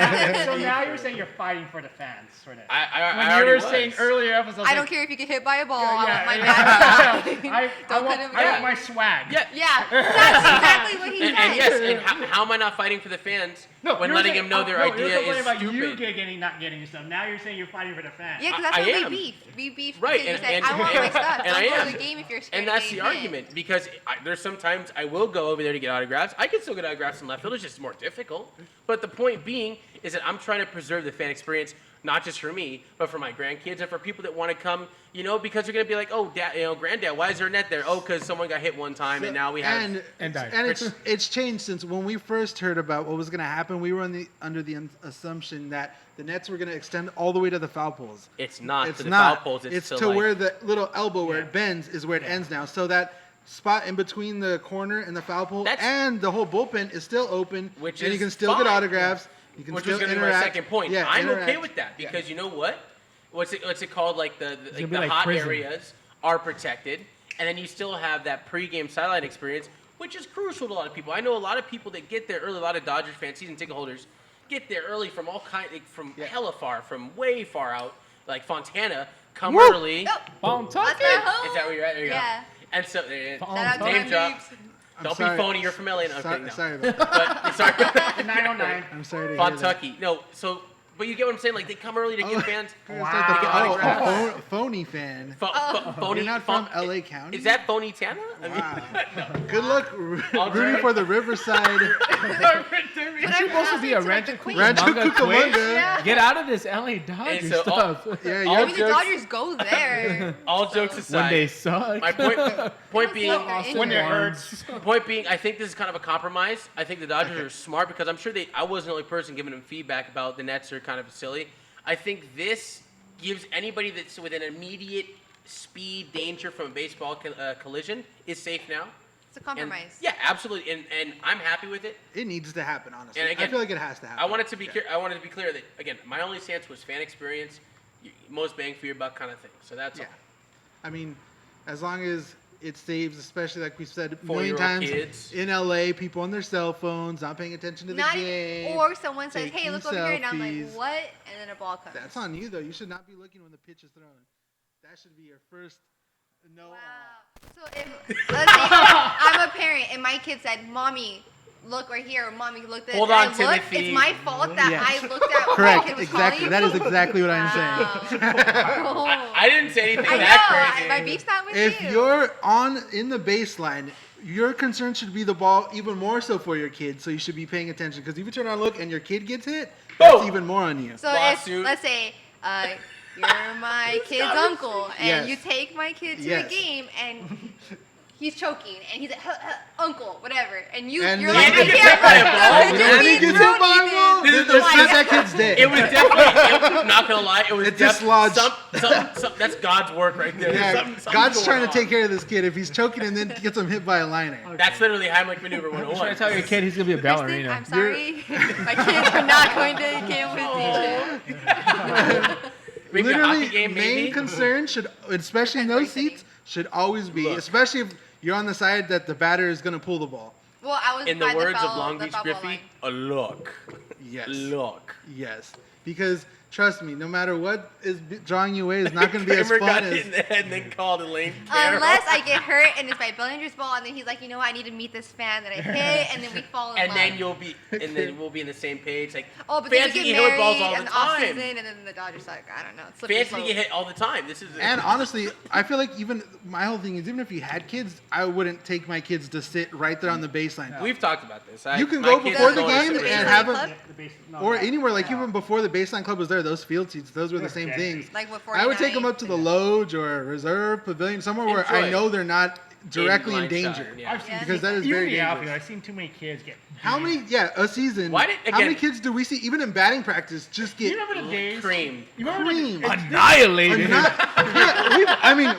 so now you're saying you're fighting for the fans for this. I When already you were was. saying earlier episodes, I don't care if you get hit by a ball. I want my yeah. dad. I Don't want, put him I down. want my swag. Yeah. Yeah, that's exactly what he And said. yes, and how am I not fighting for the fans when you're letting saying- them know their no, idea you're complaining is about you stupid. not getting stuff. Now you're saying you're fighting for the fans. Yeah, because that's I how we am. beef. We beef Right, because you and- say, I want my stuff. and I Don't go am. to the game if you're scared And of that's getting the hit. argument because there's sometimes I will go over there to get autographs. I can still get autographs in left field. It's just more difficult. But the point being is that I'm trying to preserve the fan experience, not just for me, but for my grandkids and for people that want to come. Because they're gonna be like, oh, dad, granddad, why is there a net there? Oh, because someone got hit one time and now we have. And died. it's changed since when we first heard about what was going to happen. We were under the assumption that the nets were going to extend all the way to the foul poles. It's not It's to the not. foul poles. It's to like, where the little elbow where it bends is where it ends now. So that spot in between the corner and the foul pole and the whole bullpen is still open, Which and is you can still get fine. autographs. You can Which still was going to be my interact. second point. Yeah, I'm okay interact. with that because you know what? What's it called? Like the gonna be the like hot prison. areas are protected, and then you still have that pregame sideline experience, which is crucial to a lot of people. I know a lot of people that get there early. A lot of Dodgers fans, season ticket holders, get there early from from hella far, from way far out, like Fontana. Come Woo! early. Bon That's Tucky. my home. Is that where you're at? There you Yeah. go. And so, Shout out to name my drop. peeps. Don't sorry. be phony. You're from LA. No, I'm kidding, no. Sorry about that. But sorry. The 909. I'm sorry to hear that. Kentucky. No, so, but you get what I'm saying? Like, they come early to give fans. Wow. Oh, phony fan. Phony. You're not from LA County? Is that phony Tana? Wow. Good luck I'll rooting try. for the Riverside. You're supposed to be a Rancho Rancho Cucamonga Cucamonga. Queen. Yeah. Get out of this LA Dodgers And so, stuff. Yeah, All you're Maybe the jokes- Dodgers go there. All jokes aside. When they suck. My point being, When it hurts. point being, I think this is kind of a compromise. I think the Dodgers are smart because I'm sure I wasn't the only person giving them feedback about the Nets are kind of silly. I think this gives anybody that's within immediate speed danger from a baseball collision is safe now. It's a And- compromise. yeah, absolutely, and I'm happy with it. It needs to happen, honestly. And again, I feel like it has to happen. I wanted to be clear. I wanted to be clear that again, my only stance was fan experience, most bang for your buck kind of thing. So that's Yeah. all. I mean, as long as it saves, especially like we said a million 4-year-old times kids. in LA, people on their cell phones, not paying attention to the Not game. or someone says, "Hey, taking look over here," and I'm like, selfies. "What?" And then a ball comes. That's on you, though. You should not be looking when the pitch is thrown. That should be your first no. Wow. So if let's say I'm a parent and my kid said, "Mommy, look right here," or "Mommy, look this," Hold and on, I look, Timothy. it's my fault that Yes. I looked at what my Correct. kid was Exactly. calling That is me? exactly what I'm Wow. saying. Oh. I didn't say anything I that crazy. know. My beef's not with If you. you're in the baseline, your concern should be the ball even more so for your kid. So you should be paying attention because if you turn around and look and your kid gets hit, that's Boom! even more on you. So if, Lawsuit. let's say you're my kid's uncle, and Yes. you take my kid to Yes. the game, and he's choking, and he's like, "Uncle, whatever," and you're And like, then "I he gets can't hit by a look, ball, the pitcher's And he being gets hit thrown by a even." ball. This is That's the- that kid's dead. It was definitely, not gonna lie, it was It dislodged. that's God's work right there. Yeah, Something's God's going trying to on. take care of this kid. If he's choking and then gets him hit by a liner. That's literally Heimlich maneuver You're 101. trying to tell your kid he's gonna be a Kristen, ballerina. I'm sorry. My kids are not going to camp with teacher. Maybe a hockey Literally, game, main maybe. concern should, especially in those seats, should always be, Look. especially if you're on the side that the batter is going to pull the ball. Well, I was In the by words foul, of Long the Beach foul ball Griffey, line. a look. Yes. Look. Yes. Because trust me, no matter what is drawing you away, it's not going to be as Kramer fun got hit as. in the head and then called Elaine Carroll. Unless I get hurt and it's my Bellinger's ball, and then he's like, "You know what? I need to meet this fan that I hit," and then we fall in And love. then we'll be in the same page. Like, Oh, but then fans we get hit with balls married all in the the off time. season, and then the Dodgers like, I don't know. It's slippery Fans slope. get hit all the time. This is And honestly, I feel like even my whole thing is even if you had kids, I wouldn't take my kids to sit right there on the baseline. We've talked about this. You can my go kids before are the going game to and baseline have club? them, or anywhere like even before the baseline club was there, those field seats, those were the same things. Like what, I would take them 49? up to the Lodge or Reserve Pavilion, somewhere where Enjoy I it. know they're not directly in blind side, danger. yeah. I've seen Yeah. Because that is even very the outfield, dangerous. I've seen too many kids get. How many? Yeah, a season. Why did- how many again- kids do we see even in batting practice just Do you get remember the days? creamed. You remember creamed? Annihilated.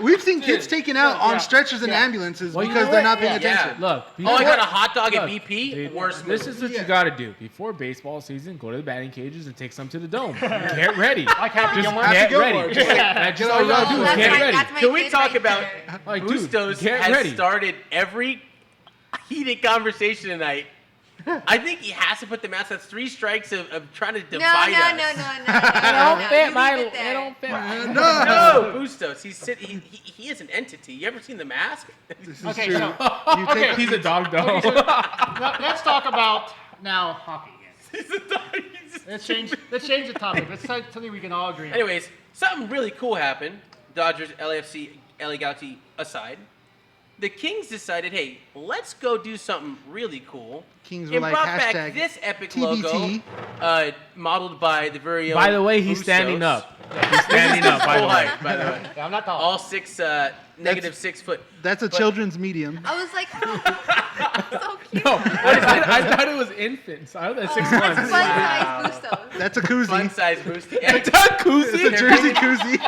We've seen kids taken out on Yeah. stretchers in Yeah. ambulances Well, you because know they're what? not paying Yeah. attention. Look. Oh, I got a look, hot dog at look, BP. dude, Worst This move. is what Yeah. you gotta do before baseball season. Go to the batting cages and take some to the dome. Get ready. Like Happy Just Gilmore? Happy get Gilmore. ready. Just like, That's get just all all you gotta ready. do. That's Get my- ready. that's my Can we kid talk right about there. Like, dude, Bustos get has ready. started every heated conversation tonight. I think he has to put the mask. That's 3 strikes of trying to No, divide us. no. It don't fit my. You leave It it there. don't fit. No. No, Bustos. He is an entity. You ever seen the mask? This is Okay, true. so You okay, take- He's a dog Okay, dog. so let's talk about now hockey again. Let's change the topic. Let's find something we can all agree on. Anyways, something really cool happened. Dodgers, LAFC, LA Galaxy aside. The Kings decided, hey, let's go do something really cool. Kings were and like, brought back hashtag this epic TBT. logo, modeled by the very own By the way, he's Bustos. standing up. He's standing up, by the Full way. height, by the way. Yeah, I'm not tall. All negative 6 foot. That's a But- children's medium. I was like, oh, so cute. No, I thought it was infants. I was at 6 That's months. fun size Bustos. That's a koozie. Fun size boosty. It's a koozie. It's a jersey koozie.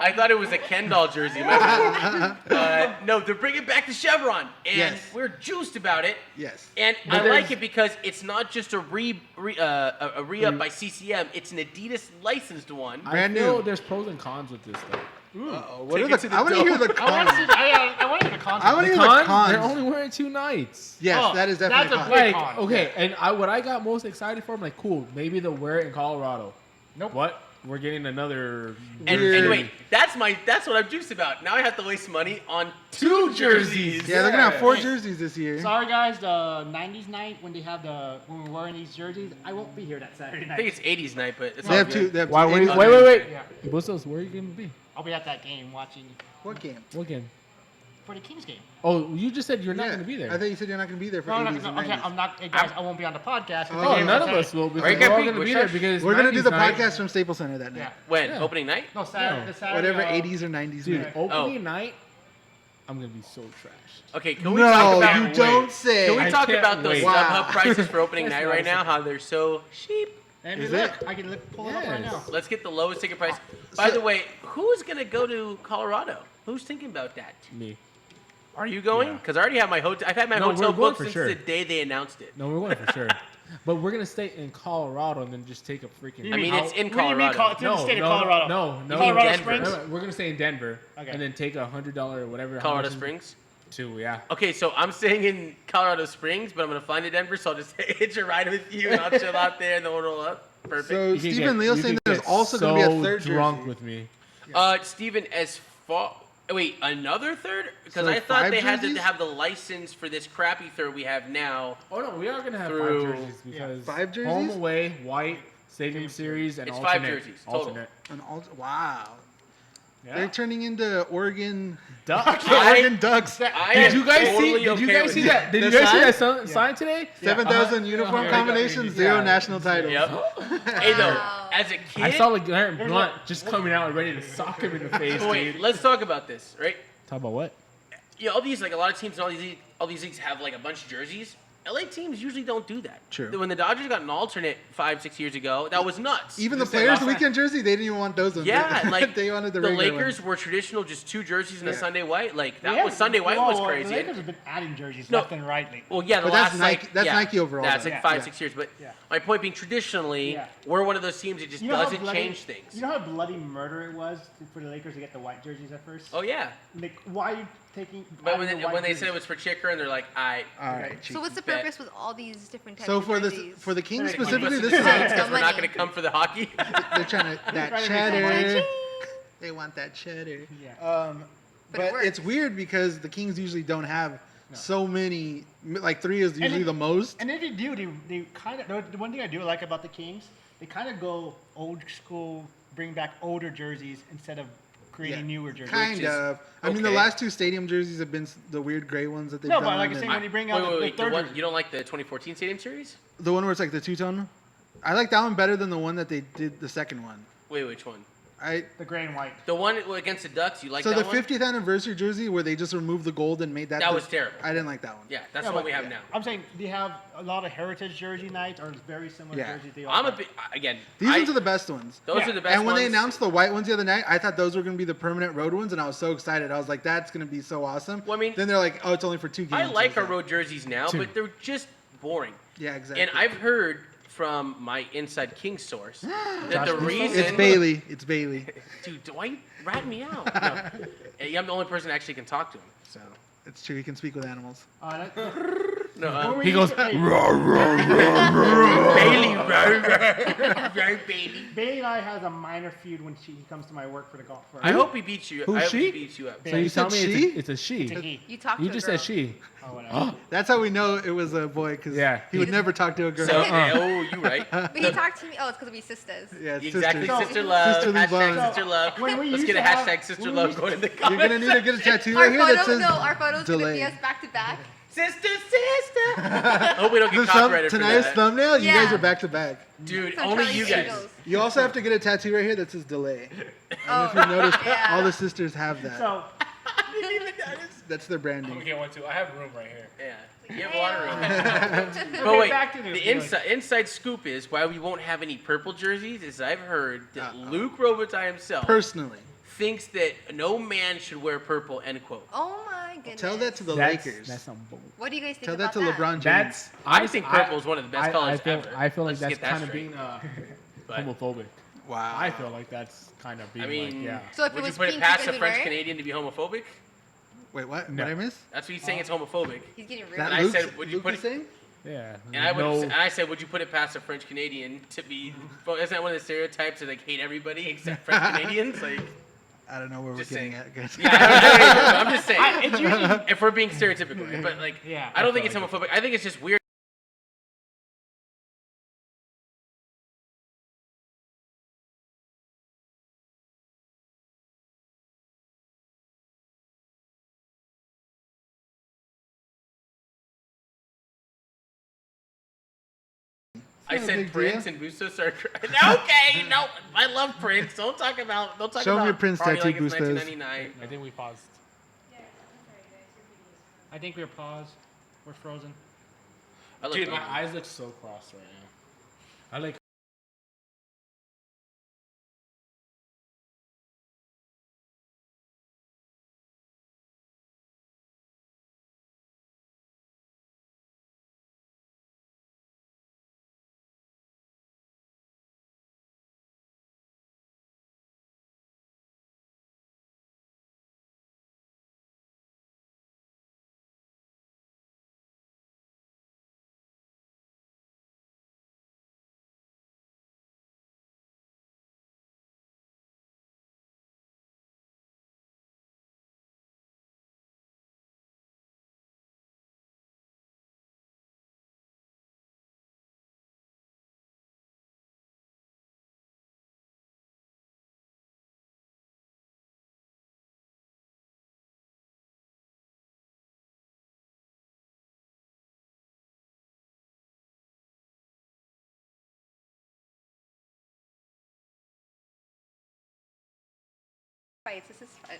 I thought it was a Ken doll jersey. My bad. No, they're bringing back the chevron, and Yes. we're juiced about it. Yes. And But I there's- like it because it's not just a re-up by CCM. It's an Adidas licensed one. I Brand feel new. there's pros and cons with this stuff. What are Take it to the? the I want to hear dome. the I want to see. cons. I want to hear the concept. I want to The hear the cons? cons. They're only wearing 2 nights. Yes, Oh, that is that's definitely a a con. big- Like, con. okay, and what I got most excited for, I'm like, cool, maybe they'll wear it in Colorado. Nope. What? We're getting another. And Weird. anyway, that's what I'm juiced about. Now I have to waste money on 2 jerseys. Yeah, they're gonna have 4 Hey. jerseys this year. Sorry guys, the '90s night when when we're wearing these jerseys, I won't be here that Saturday I night. think it's 80s night, but it's They all have good. two. They have Why? two Wait, 80s. wait. Yeah, Bustos, where are you gonna be? I'll be at that game watching What game? What game? for the Kings game. Oh, you just said you're not Yeah, gonna be there. I thought you said you're not gonna be there for No, 80s no, and okay, 90s. I'm not. Hey guys, I won't be on the podcast. for the Oh, game None on of us Saturday. will because Right, we're all Cappy? gonna be Which there side? because We're gonna do the 90s night- podcast from Staples Center that night. Yeah. When? Yeah. Opening night? No, Saturday. No. The Saturday. Whatever 80s or 90s. Dude, night. opening night, I'm gonna be so trashed. Okay, can we talk No, about you don't say. Can we I talk can't about those wait. StubHub Wow. prices for opening That's night what right I now? said. How they're so cheap. And Is look, it? I can pull it up right Yes. now. Let's get the lowest ticket price. By so- the way, who's gonna go to Colorado? Who's thinking about that? Me. Are you going? Yeah. Because I already have my hotel. I've had my No, hotel we're going booked for since sure. the day they announced it. No, we're going for sure. But we're gonna stay in Colorado and then just take a freaking. I mean, it's in What do you mean, Colorado. it's in the state of Colorado. No. Colorado Denver. Springs. No, we're gonna stay in Denver Okay. and then take $100 or whatever. how Colorado much is it? Springs. 2, yeah. Okay, so I'm staying in Colorado Springs, but I'm gonna fly to Denver, so I'll just hitch a ride with you, and I'll chill out there, and then we'll roll up. Perfect. So You can Stephen get- Leo's you saying can there's get also gonna be a so third drunk jersey. with me. Stephen, as far wait, another third? Because So I thought 5 they had to jerseys? have the license for this crappy third we have now. Oh no, we are gonna have Through- 5 jerseys because 5 jerseys? home away, white, Stadium Series, and It's alternate. 5 jerseys, total. Alternate. Wow. Yeah. They're turning into Oregon Duck. Oregon Ducks. I Did am you guys totally see? Did you okay guys with see it. that? Did The you guys see sign? that sign today? 7,000 uniform Yeah. combinations, Yeah. 0 national titles. Yep. Hey, though, Wow. as a kid. I saw like Garrett Blunt just coming out and ready to sock him in the face, Wait, dude. let's talk about this, right? Talk about what? Yeah, all these like a lot of teams and all these leagues have like a bunch of jerseys. LA teams usually don't do that. True. When the Dodgers got an alternate 5-6 years ago, that was nuts. Even the Just say players' last weekend jersey, they didn't even want those ones. Yeah, like they wanted the the regular Lakers ones. were traditional, just 2 jerseys and a Yeah. Sunday white. Like that Yeah, was Sunday white well, was The crazy. Lakers have been adding jerseys No. left and right lately. Well, yeah, the But last that's Nike- like that's yeah, Nike overall, That's though. like Yeah. 5-6 years. But Yeah. my point being, traditionally, Yeah. we're one of those teams that just You know how doesn't bloody- change things. You know how bloody murder it was for the Lakers to get the white jerseys at first? Oh yeah, Like, why are you taking? but adding the white when they jerseys? said it was for Chicker, and they're like, I. All right. cheap. So what's the Bet. purpose with all these different types So of for jerseys? the Kings They're Give specifically, us this the is Saints No because we're not money. going to come for the hockey. they're trying to that Trying to make some cheddar. money. They want that cheddar. Yeah. But it But works. it's weird because the Kings usually don't have so many. Like 3 is usually it- the most. And if they do, they kind of. The one thing I do like about the Kings, they kind of go old school, bring back older jerseys instead of creating newer jerseys. Kind is of. I mean, the okay. last 2 stadium jerseys have been the weird gray ones that they've No, done. but like I say, and when you bring out Wait, the third the one, jersey. you don't like the 2014 Stadium Series? the one where it's like the 2-tone. I like that one better than the one that they did the second one. Wait, which one? The gray and white. The one against the Ducks, you like So that the one? 50th anniversary jersey where they just removed the gold and made that. That was terrible. I didn't like that one. Yeah, that's Yeah, the one but- we have now. I'm saying they have a lot of heritage jersey nights or very similar Yeah. jerseys. They all I'm a have. bit, again, These I- ones are the best ones. those Yeah. are the best And when ones. they announced the white ones the other night, I thought those were going to be the permanent road ones, and I was so excited. I was like, "That's going to be so awesome." Well, I mean, then they're like, "Oh, it's only for 2 games." I like was our road jerseys now, 2. but they're just boring. Yeah, exactly. And I've heard from my inside King source that Josh the Bustos? reason... it's Bailey. It's Bailey. Dude, why you rat me out? No. I'm the only person that actually can talk to him. So It's true. He can speak with animals. That- No, He goes, Hey, Bailey, right, Bailey. Bailey and I has a minor feud when he comes to my work for the golf. I hope he beats you. Who's I hope she? he beats you up. so you tell me said she? it's a she. It's a he. You talked You to just a girl. said she. Oh, whatever. That's how we know it was a boy, because Yeah. he would never talk to a girl. So, oh, you right. But he talked to me. Oh, it's because we sisters. Yeah, it's Exactly, sisters. sister love. Sisterly Hashtag bond. sister love. When we Let's used get a to have- hashtag sister when we love used going in the You're comments. gonna need to get a tattoo Our right here that photos, says no, our photos gonna delay. be us back to back. Sister. I hope we don't get The copyrighted for tonight's that. thumbnail, you Yeah. guys are back to back. Dude, Some only Charlie's you guys. Angels. You also have to get a tattoo right here that says delay. Oh, If you notice, yeah. all the sisters have that. So, I didn't even notice. That's their branding. get one too. I have room right here. Yeah. You have water room. But Okay, wait, back to the inside scoop is why we won't have any purple jerseys is I've heard that Luke Robitaille himself Personally, thinks that no man should wear purple, end quote. Oh my goodness. tell that to the That's Lakers. some bull. What do you guys think Tell about that to LeBron James. That's I think purple is one of the best colors feel, ever. I feel like Let's that's get that kind of straight. being But- homophobic. Wow. I feel like that's kind of being I mean, like, yeah. So if would it you was put it pink, past you a guys would French wear it? Canadian to be homophobic? Wait, what? No. What I miss? That's what he's saying. It's homophobic. He's getting real. That I Luke's, said, would you Luke put is it- saying? Yeah. And I would, no, and I said, would you put it past a French Canadian to be? Isn't that one of the stereotypes that like hate everybody except French Canadians? Like, I don't know where Just we're getting saying. at, guys. yeah, I don't know, I'm just saying. it's usually If we're being stereotypical, right? But like, Yeah. I don't think it's homophobic. I think it's just weird. I not a said big Prince deal. and Bustos are. Okay, no, I love Prince. Don't talk about. Show 'em about your Prince party tattoo, like it's Bustos. 1999. I think we paused. I think we're paused. We're frozen. I look Dude, good. my eyes look so crossed right now. I like. Fights. This is fun.